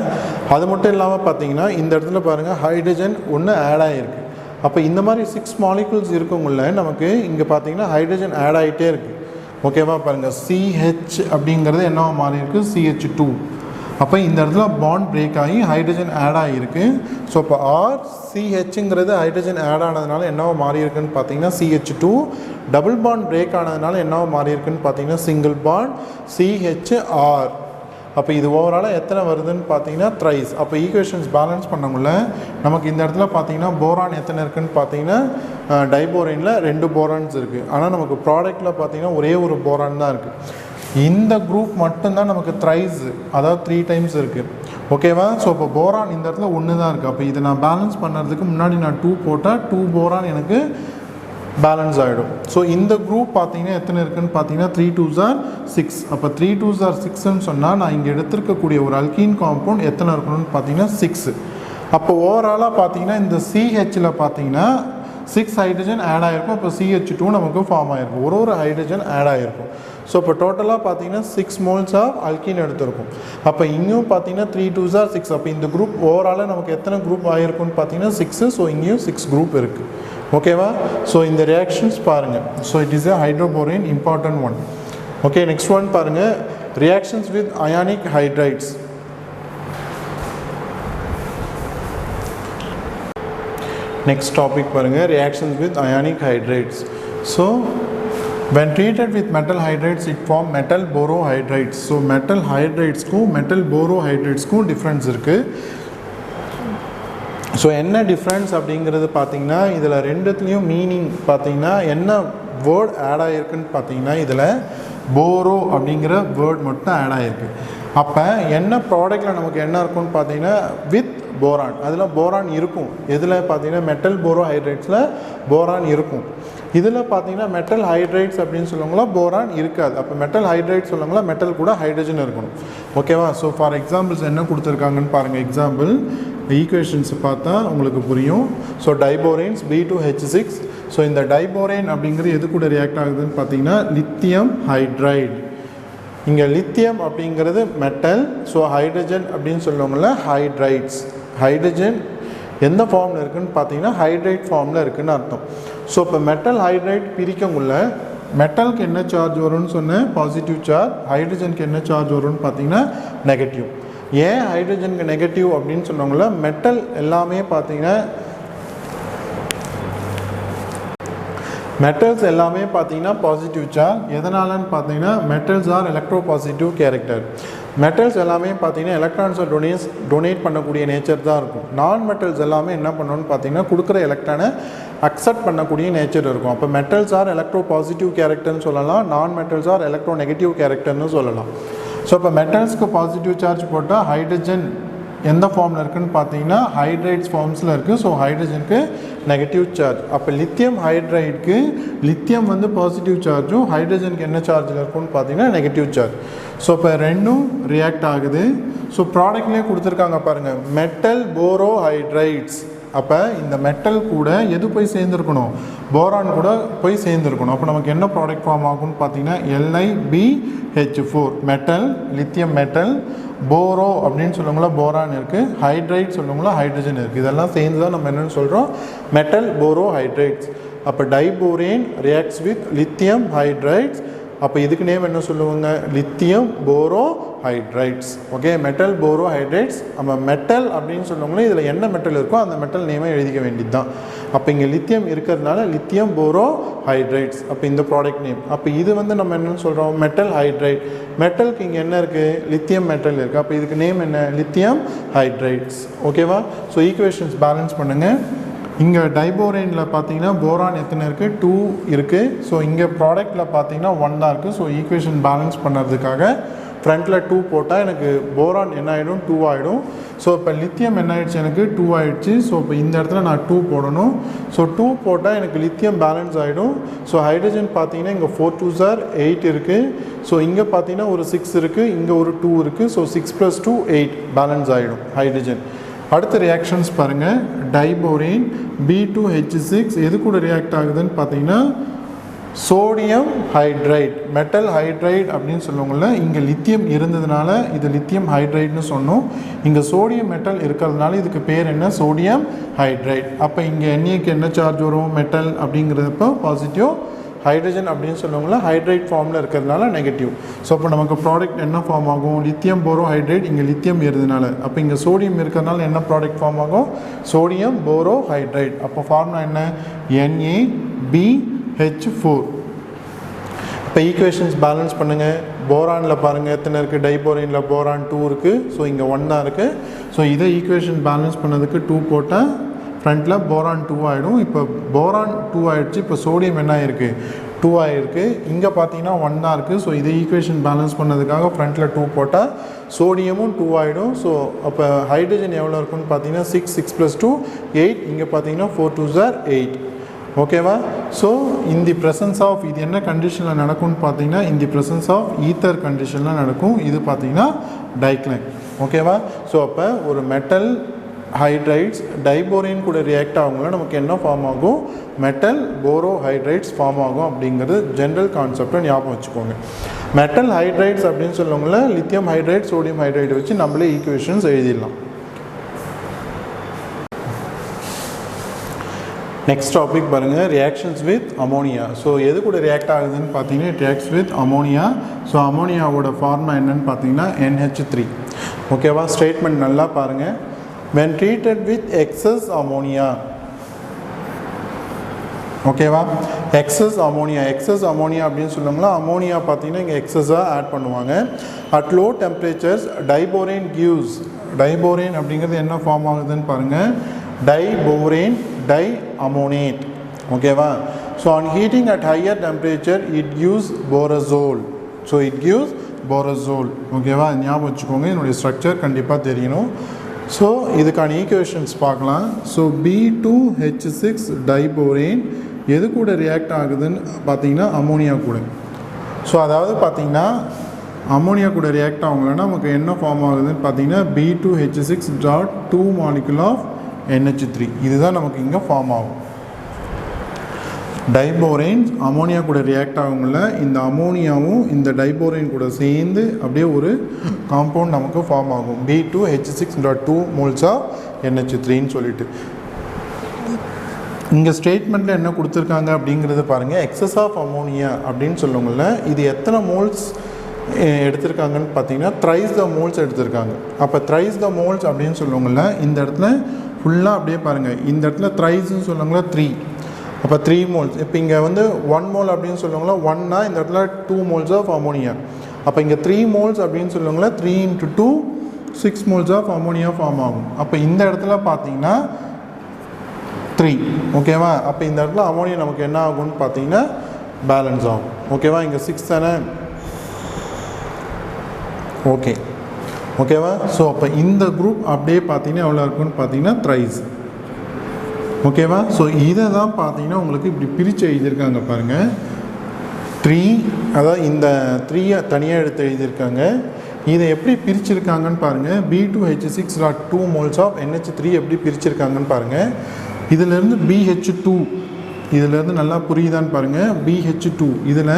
அது மட்டும் இல்லாமல் பார்த்தீங்கன்னா இந்த இடத்துல பாருங்கள் ஹைட்ரஜன் ஒன்று ஆட் ஆகிருக்கு. அப்போ இந்த மாதிரி 6 மாலிகுல்ஸ் இருக்கவங்கள நமக்கு இங்கே பார்த்தீங்கன்னா ஹைட்ரஜன் ஆட் ஆகிட்டே இருக்குது. ஓகேவா, பாருங்கள் CH அப்படிங்கிறது என்னவா மாறி இருக்குது, CH2. அப்போ இந்த இடத்துல பாண்ட் பிரேக் ஆகி ஹைட்ரஜன் ஆட் ஆகிருக்கு. ஸோ இப்போ RCHங்கிறது ஹைட்ரஜன் ஆட் ஆனதுனால என்னவோ மாறி இருக்குன்னு பார்த்தீங்கன்னா CH2. டபுள் பாண்ட் பிரேக் ஆனதுனால என்னவோ மாறி இருக்குன்னு பார்த்தீங்கன்னா சிங்கிள் பாண்ட் CHR. அப்போ இது ஓவராலாக எத்தனை வருதுன்னு பார்த்தீங்கன்னா த்ரைஸ். அப்போ ஈக்குவேஷன்ஸ் பேலன்ஸ் பண்ணக்குள்ள நமக்கு இந்த இடத்துல பார்த்தீங்கன்னா போரான் எத்தனை இருக்குதுன்னு பார்த்தீங்கன்னா டைபோரேனில் 2 போரான்ஸ் இருக்குது. ஆனால் நமக்கு ப்ராடக்ட்டில் பார்த்தீங்கன்னா ஒரே ஒரு போரான் தான் இருக்குது. இந்த குரூப் மட்டும்தான் நமக்கு த்ரைஸ், அதாவது 3 டைம்ஸ் இருக்குது. ஓகேவா? ஸோ இப்போ போரான் இந்த இடத்துல 1 தான் இருக்குது. அப்போ இதை நான் பேலன்ஸ் பண்ணுறதுக்கு முன்னாடி நான் 2 போட்டால் 2 போரான் எனக்கு பேலன்ஸ் ஆகிடும். ஸோ இந்த குரூப் பார்த்தீங்கன்னா எத்தனை இருக்குதுன்னு பார்த்தீங்கன்னா 3 2s are 6. அப்போ 3 2s are 6ன்னு சொன்னால் நான் இங்கே எடுத்துருக்கக்கூடிய ஒரு அல்கீன் காம்பவுண்ட் எத்தனை இருக்கணும்னு பார்த்தீங்கன்னா 6. அப்போ ஓவராலாக பார்த்தீங்கன்னா இந்த CHல் பார்த்தீங்கன்னா 6 ஹைட்ரஜன் ஆட் ஆகிருக்கும். இப்போ CH2 நமக்கு ஃபார்ம் ஆகிருக்கும். ஒரு ஹைட்ரஜன் ஆட் ஆகிருக்கும். ஸோ இப்போ டோட்டலாக பார்த்தீங்கன்னா 6 moles ஆஃப் அல்கீன் எடுத்திருக்கும். அப்போ இங்கேயும் பார்த்தீங்கன்னா 3 2s are 6. அப்போ இந்த குரூப் ஓவராலாக நமக்கு எத்தனை குரூப் ஆகிருக்குன்னு பார்த்தீங்கன்னா 6. ஸோ இங்கேயும் 6 குரூப் இருக்குது. ஓகேவா? ஸோ இந்த ரியாக்ஷன்ஸ் பாருங்கள். So it is a hydroborane important one. Okay, next one பாருங்கள், reactions with ionic hydrides. Next topic பாருங்க, reactions with ionic hydrates. So when treated with metal hydrates it form metal borohydrates. So metal hydrates க்கும் metal borohydrates க்கும் difference இருக்கு. So என்ன difference அப்படிங்கிறது பார்த்தீங்கன்னா இதில் ரெண்டுத்துலேயும் meaning பார்த்தீங்கன்னா என்ன வேர்ட் ஆட் ஆகிருக்குன்னு பார்த்தீங்கன்னா இதில் போரோ அப்படிங்கிற வேர்ட் மட்டும் ஆட் ஆகிருக்கு. அப்போ என்ன ப்ராடக்டில் நமக்கு என்ன இருக்குன்னு பார்த்தீங்கன்னா வித் போரான், அதில் போரான் இருக்கும். எதில் பார்த்தீங்கன்னா மெட்டல் போரோஹைட்ரேட்ஸில் போரான் இருக்கும். இதில் பார்த்தீங்கன்னா மெட்டல் ஹைட்ரைட்ஸ் அப்படின்னு சொல்லுவாங்களா போரான் இருக்காது. அப்போ மெட்டல் ஹைட்ரைட்ஸ் சொல்லுவாங்களா மெட்டல் கூட ஹைட்ரஜன் இருக்கணும். ஓகேவா? ஸோ ஃபார் எக்ஸாம்பிள்ஸ் என்ன கொடுத்துருக்காங்கன்னு பாருங்கள். எக்ஸாம்பிள் ஈக்குவேஷன்ஸ் பார்த்தா உங்களுக்கு புரியும். So diboranes B2H6. ஸோ இந்த டைபோரேன் அப்படிங்கிறது எது கூட ரியாக்ட் ஆகுதுன்னு பார்த்தீங்கன்னா லித்தியம் ஹைட்ரைடு. இங்கே லித்தியம் அப்படிங்கிறது மெட்டல், ஸோ ஹைட்ரஜன் அப்படின்னு சொல்லுவாங்கள்ல ஹைட்ரைட்ஸ். ஹைட்ரஜன் எந்த ஃபார்மில் இருக்குதுன்னு பார்த்தீங்கன்னா ஹைட்ரைட் ஃபார்மில் இருக்குதுன்னு அர்த்தம். ஸோ இப்போ மெட்டல் ஹைட்ரைட் பிரிக்கங்குள்ள மெட்டலுக்கு என்ன சார்ஜ் வரும்னு சொன்னேன் பாசிட்டிவ் சார்ஜ், ஹைட்ரஜனுக்கு என்ன சார்ஜ் வரும்னு பார்த்தீங்கன்னா நெகட்டிவ். ஏன் ஹைட்ரஜனுக்கு நெகட்டிவ் அப்படின்னு சொன்னவங்கள மெட்டல் எல்லாமே பார்த்தீங்கன்னா மெட்டல்ஸ் எல்லாமே பார்த்தீங்கன்னா பாசிட்டிவ் சார்ஜ். எதனாலன்னு பார்த்தீங்கன்னா metals are electro positive character. Metals எல்லாமே பார்த்தீங்கன்னா எலக்ட்ரான்ஸை டொனேட் பண்ணக்கூடிய நேச்சர் தான் இருக்கும். நான் மெட்டல்ஸ் எல்லாமே என்ன பண்ணணும்னு பார்த்தீங்கன்னா கொடுக்குற எலக்ட்ரானை அக்செப்ட் பண்ணக்கூடிய நேச்சர் இருக்கும். அப்போ மெட்டல்ஸ் ஆர் எலக்ட்ரோ பாசிட்டிவ் கேரக்டர்னு சொல்லலாம், non metals are electro negative கேரக்டர்னு சொல்லலாம். ஸோ இப்போ மெட்டல்ஸ்க்கு பாசிட்டிவ் சார்ஜ் போட்டால் ஹைட்ரஜன் எந்த ஃபார்மில் இருக்குதுன்னு பார்த்தீங்கன்னா ஹைட்ரைட்ஸ் ஃபார்ம்ஸில் இருக்குது. ஸோ ஹைட்ரஜனுக்கு நெகட்டிவ் சார்ஜ். அப்போ லித்தியம் ஹைட்ரைடுக்கு லித்தியம் வந்து பாசிட்டிவ் சார்ஜும் ஹைட்ரஜனுக்கு என்ன சார்ஜில் இருக்குன்னு பார்த்தீங்கன்னா நெகட்டிவ் சார்ஜ். ஸோ இப்போ ரெண்டும் ரியாக்ட் ஆகுது. ஸோ ப்ராடக்ட்லேயே கொடுத்துருக்காங்க பாருங்கள் மெட்டல் போரோஹைட்ரைட்ஸ். அப்போ இந்த மெட்டல் கூட எது போய் சேர்ந்துருக்கணும், போரான் கூட போய் சேர்ந்துருக்கணும். அப்போ நமக்கு என்ன ப்ராடக்ட் ஃபார்ம் ஆகும்னு பார்த்தீங்கன்னா LiBH4 மெட்டல், லித்தியம் மெட்டல், போரோ அப்படின்னு சொல்லுவாங்களா போரான் இருக்குது, ஹைட்ரைட் சொல்லுவாங்களா ஹைட்ரஜன் இருக்குது. இதெல்லாம் சேர்ந்து தான் நம்ம என்னென்னு சொல்கிறோம் மெட்டல் போரோஹைட்ரைட்ஸ். அப்போ diborane reacts with lithium hydrides. அப்போ இதுக்கு நேம் என்ன சொல்லுவாங்க lithium borohydrides. Okay, metal borohydrides. நம்ம மெட்டல் அப்படின்னு சொல்லுவாங்களே இதில் என்ன மெட்டல் இருக்கோ அந்த மெட்டல் நேமை எழுதிக்க வேண்டியது தான். அப்போ இங்கே லித்தியம் இருக்கிறதுனால லித்தியம் போரோஹைட்ரைட்ஸ். அப்போ இந்த ப்ராடக்ட் நேம். அப்போ இது வந்து நம்ம என்னென்னு சொல்கிறோம் மெட்டல் ஹைட்ரைட். மெட்டலுக்கு இங்கே என்ன இருக்குது லித்தியம் மெட்டல் இருக்குது. அப்போ இதுக்கு நேம் என்ன லித்தியம் ஹைட்ரைட்ஸ். ஓகேவா? ஸோ ஈக்குவேஷன்ஸ் பேலன்ஸ் பண்ணுங்கள். இங்கே டைபோரேனில் பார்த்தீங்கன்னா போரான் எத்தனை இருக்குது 2 இருக்குது. ஸோ இங்கே ப்ராடக்டில் பார்த்தீங்கன்னா 1 தான் இருக்குது. ஸோ ஈக்குவேஷன் பேலன்ஸ் பண்ணுறதுக்காக ஃப்ரண்ட்டில் 2 போட்டால் எனக்கு போரான் என்ன ஆகிடும் 2 ஆகிடும். ஸோ இப்போ லித்தியம் என்ன ஆகிடுச்சு எனக்கு 2 ஆகிடுச்சு. ஸோ இப்போ இந்த இடத்துல நான் 2 போடணும். ஸோ 2 போட்டால் எனக்கு லித்தியம் பேலன்ஸ் ஆகிடும். ஸோ ஹைட்ரஜன் பார்த்தீங்கன்னா இங்கே 4 2s are 8 இருக்குது. ஸோ இங்கே பார்த்தீங்கன்னா ஒரு 6 இருக்குது, இங்கே ஒரு 2 இருக்குது. ஸோ 6 + 2 8 பேலன்ஸ் ஆகிடும் ஹைட்ரஜன். அடுத்த ரியாக்ஷன்ஸ் பாருங்கள். டைபோரேன் B2H6 எது கூட ரியாக்ட் ஆகுதுன்னு பார்த்தீங்கன்னா சோடியம் ஹைட்ரைட், மெட்டல் ஹைட்ரைட் அப்படின்னு சொல்லுவாங்கள்ல. இங்கே லித்தியம் இருந்ததுனால இது லித்தியம் ஹைட்ரைட்னு சொன்னோம். இங்கே சோடியம் மெட்டல் இருக்கிறதுனால இதுக்கு பேர் என்ன சோடியம் ஹைட்ரைட். அப்போ இங்கே NAக்கு என்ன சார்ஜ் வரும் மெட்டல் அப்படிங்கிறப்போ பாசிட்டிவ், ஹைட்ரஜன் அப்படின்னு சொல்லுவாங்களா ஹைட்ரைட் ஃபார்மில் இருக்கிறதுனால நெகட்டிவ். ஸோ அப்போ நமக்கு ப்ராடக்ட் என்ன ஃபார்ம் ஆகும் லித்தியம் போரோஹைட்ரைட். இங்கே லித்தியம் இருந்ததுனால அப்போ இங்கே சோடியம் இருக்கிறதுனால என்ன ப்ராடக்ட் ஃபார்ம் ஆகும் சோடியம் போரோஹைட்ரைட். அப்போ ஃபார்முலா என்ன NaBH4. இப்போ ஈக்குவேஷன்ஸ் பேலன்ஸ் பண்ணுங்கள். போரானில் பாருங்கள் எத்தனை இருக்குது, டைபோரேனில் போரான் 2 இருக்குது. ஸோ இங்கே 1 தான் இருக்குது. ஸோ இதை ஈக்குவேஷன் பேலன்ஸ் பண்ணதுக்கு 2 போட்டால் ஃப்ரண்ட்டில் போரான் 2 ஆகிடும். இப்போ போரான் 2 ஆகிடுச்சு. இப்போ சோடியம் என்ன ஆகிருக்கு, 2 ஆகிருக்கு. இங்கே பார்த்தீங்கன்னா 1 தான் இருக்குது. ஸோ இதை ஈக்குவேஷன் பேலன்ஸ் பண்ணதுக்காக ஃப்ரண்ட்டில் 2 போட்டால் சோடியமும் 2 ஆகிடும். ஸோ அப்போ ஹைட்ரஜன் எவ்வளோ இருக்குன்னு பார்த்தீங்கன்னா 6, 6 + 2 8. இங்கே பார்த்தீங்கன்னா 4 2s are 8. ஓகேவா? So in the presence of, இது என்ன கண்டிஷனில் நடக்கும்னு பார்த்தீங்கன்னா in the presence of ether கண்டிஷனில் நடக்கும். இது பார்த்தீங்கன்னா டைக்ளைன். ஓகேவா? ஸோ அப்போ ஒரு மெட்டல் ஹைட்ரைட்ஸ் டைபோரேன் கூட ரியாக்ட் ஆகுங்களா நமக்கு என்ன ஃபார்ம் ஆகும், மெட்டல் போரோ ஹைட்ரைட்ஸ் ஃபார்ம் ஆகும். அப்படிங்கிறது ஜென்ரல் கான்செப்டை ஞாபகம் வச்சுக்கோங்க. மெட்டல் ஹைட்ரைட்ஸ் அப்படின்னு சொல்லுவாங்கள லித்தியம் ஹைட்ரைட் சோடியம் ஹைட்ரைட் வச்சு நம்மளே ஈக்குவேஷன்ஸ் எழுதிடலாம். நெக்ஸ்ட் டாபிக் பாருங்கள், ரியாக்ஷன்ஸ் வித் அமோனியா. ஸோ எது கூட ரியாக்ட் ஆகுதுன்னு பார்த்தீங்கன்னா it reacts with ammonia. So அமோனியாவோட ஃபார்மா என்னன்னு பார்த்தீங்கன்னா NH3. ஓகேவா? ஸ்டேட்மெண்ட் நல்லா பாருங்கள். when treated with excess ammonia, ஓகேவா, எக்ஸஸ் அமோனியா, எக்ஸஸ் அமோனியா அப்படின்னு சொல்லுவாங்களா, அமோனியா பார்த்தீங்கன்னா இங்கே எக்ஸஸாக ஆட் பண்ணுவாங்க. At low temperatures diborane gives, diborane அப்படிங்கிறது என்ன ஃபார்ம் ஆகுதுன்னு பாருங்கள், டைபோரேன் டை அமோனேட். ஓகேவா? So on heating at higher temperature it gives போரசோல். So it gives போரசோல். ஓகேவா? ஞாபகம் வச்சுக்கோங்க, என்னுடைய ஸ்ட்ரக்சர் கண்டிப்பாக தெரியணும். ஸோ இதுக்கான ஈக்குவேஷன்ஸ் பார்க்கலாம். ஸோ B2H6 டைபோரேன் எது கூட ரியாக்ட் ஆகுதுன்னு பார்த்தீங்கன்னா அமோனியா கூட. ஸோ அதாவது பார்த்தீங்கன்னா அமோனியா கூட ரியாக்ட் ஆகுங்களா நமக்கு என்ன ஃபார்ம் ஆகுதுன்னு பார்த்தீங்கன்னா B2H6.2 molecule of NH3. இதுதான் நமக்கு இங்கே ஃபார்ம் ஆகும். டைபோரேன்ஸ் அமோனியா கூட ரியாக்ட் ஆகுங்கள இந்த அமோனியாவும் இந்த டைபோரேன் கூட சேர்ந்து அப்படியே ஒரு காம்பவுண்ட் நமக்கு ஃபார்ம் ஆகும். B2H6.2 moles of NH3ன்னு சொல்லிட்டு இங்கே ஸ்டேட்மெண்ட்டில் என்ன கொடுத்துருக்காங்க அப்படிங்கிறது பாருங்கள். எக்ஸஸ் ஆஃப் அமோனியா அப்படின்னு சொல்லுவங்கள இது எத்தனை மோல்ஸ் எடுத்திருக்காங்கன்னு பார்த்தீங்கன்னா த்ரைஸ் த மோல்ஸ் எடுத்திருக்காங்க. அப்போ த்ரைஸ் த மோல்ஸ் அப்படின்னு சொல்லுவங்கள இந்த இடத்துல ஃபுல்லாக அப்படியே பாருங்கள். இந்த இடத்துல த்ரைஸ்ன்னு சொல்லுவாங்களா 3, அப்போ 3 moles. இப்போ இங்கே வந்து 1 mole அப்படின்னு சொல்லுவாங்களா 1னா இந்த இடத்துல 2 moles ஆஃப் அமோனியா. அப்போ இங்கே 3 moles அப்படின்னு சொல்லுவாங்களா 3 × 2 6 moles ஆஃப் அமோனியா ஃபார்ம் ஆகும். அப்போ இந்த இடத்துல பார்த்தீங்கன்னா 3. ஓகேவா? அப்போ இந்த இடத்துல அமோனியா நமக்கு என்ன ஆகும்னு பார்த்தீங்கன்னா பேலன்ஸ் ஆகும். ஓகேவா? இங்கே 6 தானே. ஓகே ஓகேவா? ஸோ அப்போ இந்த குரூப் அப்படியே பார்த்தீங்கன்னா எவ்வளோ இருக்குன்னு பார்த்தீங்கன்னா த்ரைஸ். ஓகேவா? ஸோ இதை தான் பார்த்தீங்கன்னா உங்களுக்கு இப்படி பிரித்து எழுதியிருக்காங்க பாருங்கள். 3, அதாவது இந்த 3 தனியாக எடுத்து எழுதியிருக்காங்க. இதை எப்படி பிரிச்சிருக்காங்கன்னு பாருங்கள். B2H6.2 moles of NH3 எப்படி பிரிச்சிருக்காங்கன்னு பாருங்கள். இதிலேருந்து BH2, இதிலேருந்து நல்லா புரியுதான்னு பாருங்கள். BH2 இதில்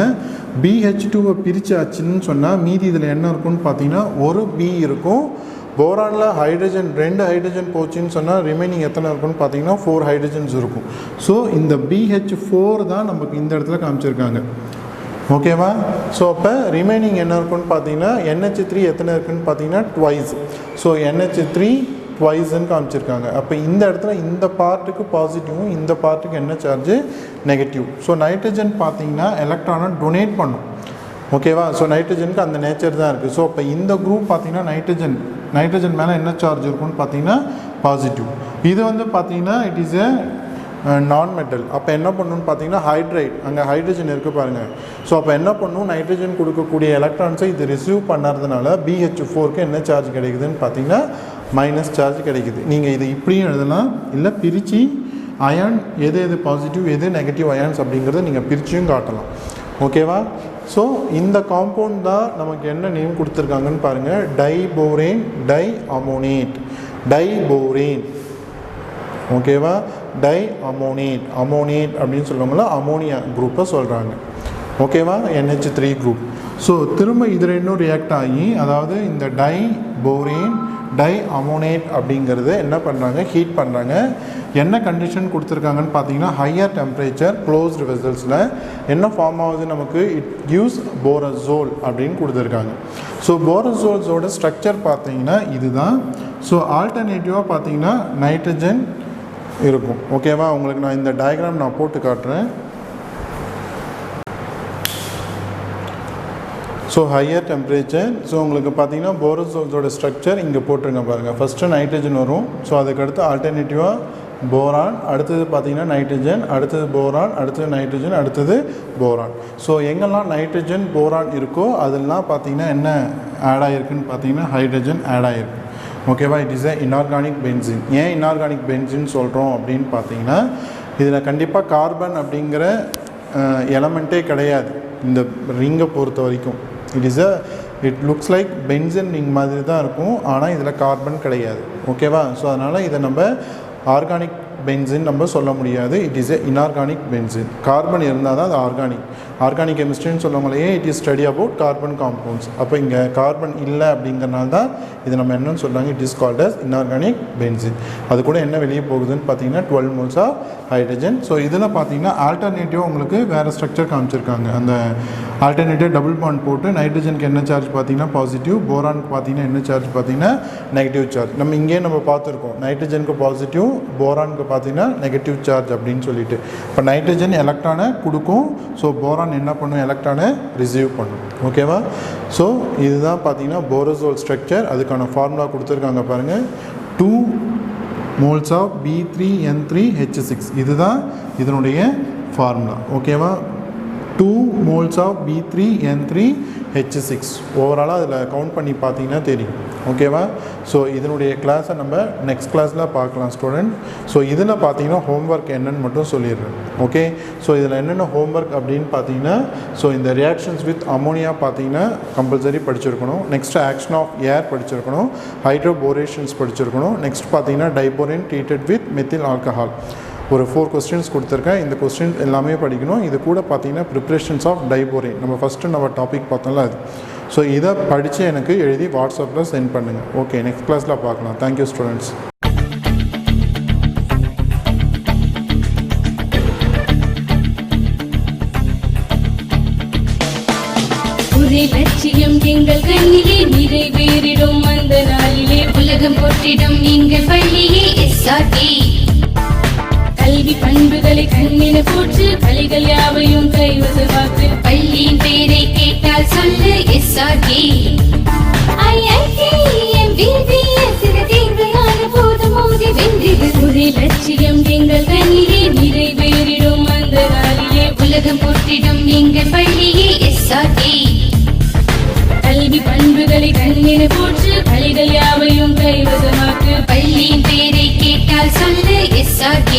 BH2வை பிரிச்சாச்சுன்னு சொன்னால் மீதி இதில் என்ன இருக்குன்னு பார்த்தீங்கன்னா ஒரு B இருக்கும். போரானில் ஹைட்ரஜன் 2 ஹைட்ரஜன் போச்சுன்னு சொன்னால் ரிமைனிங் எத்தனை இருக்குன்னு பார்த்தீங்கன்னா 4 ஹைட்ரஜன்ஸ் இருக்கும். ஸோ இந்த BH4 தான் நமக்கு இந்த இடத்துல காமிச்சிருக்காங்க. ஓகேவா? ஸோ அப்போ ரிமைனிங் என்ன இருக்குன்னு பார்த்தீங்கன்னா NH3 எத்தனை இருக்குன்னு பார்த்தீங்கன்னா ட்வைஸ். ஸோ NH3 ட்வைஸ்ன்னு காமிச்சிருக்காங்க. அப்போ இந்த இடத்துல இந்த பார்ட்டுக்கு பாசிட்டிவும் இந்த பார்ட்டுக்கு என்ன சார்ஜு நெகட்டிவ். ஸோ நைட்ரஜன் பார்த்தீங்கன்னா எலக்ட்ரானை டொனேட் பண்ணும். ஓகேவா? ஸோ நைட்ரஜனுக்கு அந்த நேச்சர் தான் இருக்குது. ஸோ அப்போ இந்த குரூப் பார்த்தீங்கன்னா நைட்ரஜன் மேலே என்ன சார்ஜ் இருக்குன்னு பார்த்தீங்கன்னா பாசிட்டிவ். இது வந்து பார்த்தீங்கன்னா இட் இஸ் எ நான் மெட்டல். அப்போ என்ன பண்ணணும்னு பார்த்தீங்கன்னா ஹைட்ரைட், அங்கே ஹைட்ரஜன் இருக்குது பாருங்கள். ஸோ அப்போ என்ன பண்ணணும், நைட்ரஜன் கொடுக்கக்கூடிய எலக்ட்ரான்ஸை இது ரிசீவ் பண்ணுறதுனால BH4க்கு என்ன சார்ஜ் கிடைக்குதுன்னு பார்த்தீங்கன்னா மைனஸ் சார்ஜ் கிடைக்குது. நீங்கள் இது இப்படியும் எழுதலாம், இல்லை பிரித்து அயான் எது பாசிட்டிவ் எது நெகட்டிவ் அயான்ஸ் அப்படிங்கிறத நீங்கள் பிரிச்சியும் காட்டலாம். ஓகேவா? ஸோ இந்த காம்பவுண்ட் தான் நமக்கு என்ன நேம் கொடுத்துருக்காங்கன்னு பாருங்கள். Diborane di ammonate. டைபோரேன். ஓகேவா? Di ammonate. அமோனேட் அப்படின்னு சொல்லுவாங்களா அமோனியா குரூப்பை சொல்கிறாங்க. ஓகேவா? NH3 group. ஸோ திரும்ப இது ரெண்டும் ரியாக்ட் ஆகி அதாவது இந்த டைபோரேன் டை அமோனேட் அப்படிங்கிறது என்ன பண்ணுறாங்க, ஹீட் பண்ணுறாங்க. என்ன கண்டிஷன் கொடுத்துருக்காங்கன்னு பார்த்தீங்கன்னா ஹையர் டெம்பரேச்சர் க்ளோஸ்டு வெசல்ஸில் என்ன ஃபார்ம் ஆகுது நமக்கு, இட் கிவ்ஸ் போரசோல் அப்படின்னு கொடுத்துருக்காங்க. ஸோ போரசோல்ஸோட ஸ்ட்ரக்சர் பார்த்தீங்கன்னா இதுதான். ஸோ ஆல்டர்னேட்டிவாக பார்த்தீங்கன்னா நைட்ரஜன் இருக்கும். ஓகேவா? உங்களுக்கு நான் இந்த டயக்ராம் நான் போட்டு காட்டுறேன். So higher temperature. ஸோ உங்களுக்கு பார்த்தீங்கன்னா போரோசோல்ஸோட ஸ்ட்ரக்சர் இங்கே போட்டுருங்க பாருங்கள். ஃபஸ்ட்டு நைட்ரஜன் வரும். ஸோ அதுக்கடுத்து ஆல்டர்னேட்டிவாக போரான், அடுத்தது பார்த்தீங்கன்னா நைட்ரஜன், அடுத்தது போரான், அடுத்தது நைட்ரஜன், அடுத்தது போரான். ஸோ எங்கெல்லாம் நைட்ரஜன் போரான் இருக்கோ அதெல்லாம் பார்த்தீங்கன்னா என்ன ஆட் ஆகிருக்குன்னு பார்த்தீங்கன்னா ஹைட்ரஜன் ஆட் ஆகிருக்கு. ஓகேவா? It is inorganic benzene. ஏன் இன்ஆர்கானிக் பென்சின் சொல்கிறோம் அப்படின்னு பார்த்தீங்கன்னா இதில் கண்டிப்பாக கார்பன் அப்படிங்கிற எலமெண்ட்டே கிடையாது இந்த ரிங்கை பொறுத்த வரைக்கும். It looks like benzene ring மாதிரி தான் இருக்கும், ஆனால் இதில் கார்பன் கிடையாது. ஓகேவா? ஸோ அதனால் இதை நம்ம ஆர்கானிக் பென்சின் நம்ம சொல்ல முடியாது. It is inorganic benzene. Carbon இருந்தால் தான் அது ஆர்கானிக் கெமிஸ்ட்ரின்னு சொல்லுவாங்களே, it is study about carbon compounds. அப்போ இங்கே கார்பன் இல்லை அப்படிங்கிறனால தான் இது நம்ம என்னன்னு சொல்கிறாங்க, it is called as inorganic benzene. அது கூட என்ன வெளியே போகுதுன்னு பார்த்தீங்கன்னா 12 moles ஆஃப் ஹைட்ரஜன். ஸோ இதில் பார்த்தீங்கன்னா ஆல்டர்னேட்டிவாக உங்களுக்கு வேறு ஸ்ட்ரக்சர் காமிச்சிருக்காங்க. அந்த ஆல்டர்னேட்டிவ் டபுள் பாண்ட் போட்டு நைட்ரஜனுக்கு என்ன சார்ஜ் பார்த்தீங்கன்னா பாசிட்டிவ், போரானுக்கு பார்த்தீங்கன்னா என்ன சார்ஜ் பார்த்தீங்கன்னா நெகட்டிவ் சார்ஜ். நம்ம இங்கேயே நம்ம பார்த்துருக்கோம், நைட்ரஜனுக்கு பாசிட்டிவ், போரானுக்கு பார்த்தீங்கன்னா நெகட்டிவ் சார்ஜ் அப்படின்னு சொல்லிட்டு. இப்போ நைட்ரஜன் எலக்ட்ரானை கொடுக்கும், ஸோ போரான் என்ன பண்ணும், எலக்ட்ரானை ரிசீவ் பண்ணும். ஓகேவா? ஸோ இதுதான் பார்த்தீங்கன்னா போரோசோல் ஸ்ட்ரக்சர். அதுக்கான ஃபார்முலா கொடுத்துருக்காங்க பாருங்கள், 2 moles ஆஃப் B3N3H6. இதுதான் இதனுடைய ஃபார்முலா. ஓகேவா? 2 moles ஆஃப் B3N3H6 ஓவராலாக அதில் கவுண்ட் பண்ணி பார்த்தீங்கன்னா தெரியும். ஓகேவா? ஸோ இதனுடைய கிளாஸை நம்ம நெக்ஸ்ட் கிளாஸில் பார்க்கலாம் ஸ்டூடெண்ட். ஸோ இதில் பார்த்தீங்கன்னா ஹோம்ஒர்க் என்னன்னு மட்டும் சொல்லிடுறேன். ஓகே? ஸோ இதில் என்னென்ன ஹோம்ஒர்க் அப்படின்னு பார்த்தீங்கன்னா, ஸோ இந்த ரியாக்ஷன்ஸ் வித் அமோனியா பார்த்தீங்கன்னா கம்பல்சரி படிச்சிருக்கணும். நெக்ஸ்ட் ஆக்ஷன் ஆஃப் ஏர் படிச்சிருக்கணும். ஹைட்ரோபோரேஷன்ஸ் படிச்சிருக்கணும். நெக்ஸ்ட் பார்த்தீங்கன்னா diborane treated with methyl alcohol. ஒரு 4 questions கொடுத்துருக்கேன். இந்த கொஸ்டின் எல்லாமே படிக்கணும். இது கூட பார்த்தீங்கன்னா ப்ரிப்ரேஷன்ஸ் ஆஃப் டைபோரேன் நம்ம ஃபஸ்ட்டு நம்ம டாபிக் பார்த்தோம்ல அது. ஸோ இதை படித்து எனக்கு எழுதி வாட்ஸ்அப்பில் சென்ட் பண்ணுங்கள். ஓகே, நெக்ஸ்ட் கிளாஸில் பார்க்கலாம். Thank you students. ஒரே லட்சியம் எங்கள் கண்ணிலே நிறைவேறிடும் அந்த நாளிலே உலகம் போற்றிடும் எங்கள் பள்ளியே SRT. கல்வி பண்புகளை கண்ணின போற்று கலைகள் யாவையும் கைவசமாக்கு பள்ளியின் பெயரை கேட்டால் சொல்லு SRT. IIT MBBS தேர்வையான போது மோதி வென்றிடு. ஒரே லட்சியம் எங்கள் கண்ணிலே நிறைவேறிடும் அந்த நாளிலே உலகம் போற்றிடும் எங்கள் பள்ளியே SRT. கல்வி பண்புகளை கண்ணின போற்று கலைகள் யாவையும் கைவசமாக்கு பள்ளியின் பெயரை கேட்டால் சொல்லு SRT.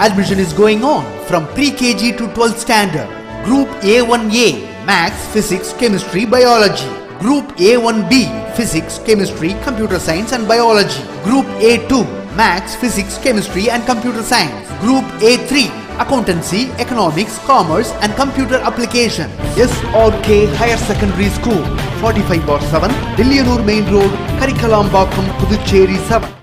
Admission is going on from pre-KG to 12th standard. Group A1A Maths, Physics, Chemistry, Biology. Group A1B Physics, Chemistry, Computer Science and Biology. Group A2 Maths, Physics, Chemistry and Computer Science. Group A3 Accountancy, Economics, Commerce and Computer Application. SRK Higher Secondary School, 45/7, Dillianur Main Road, Karikalambakkam, Puducherry 7.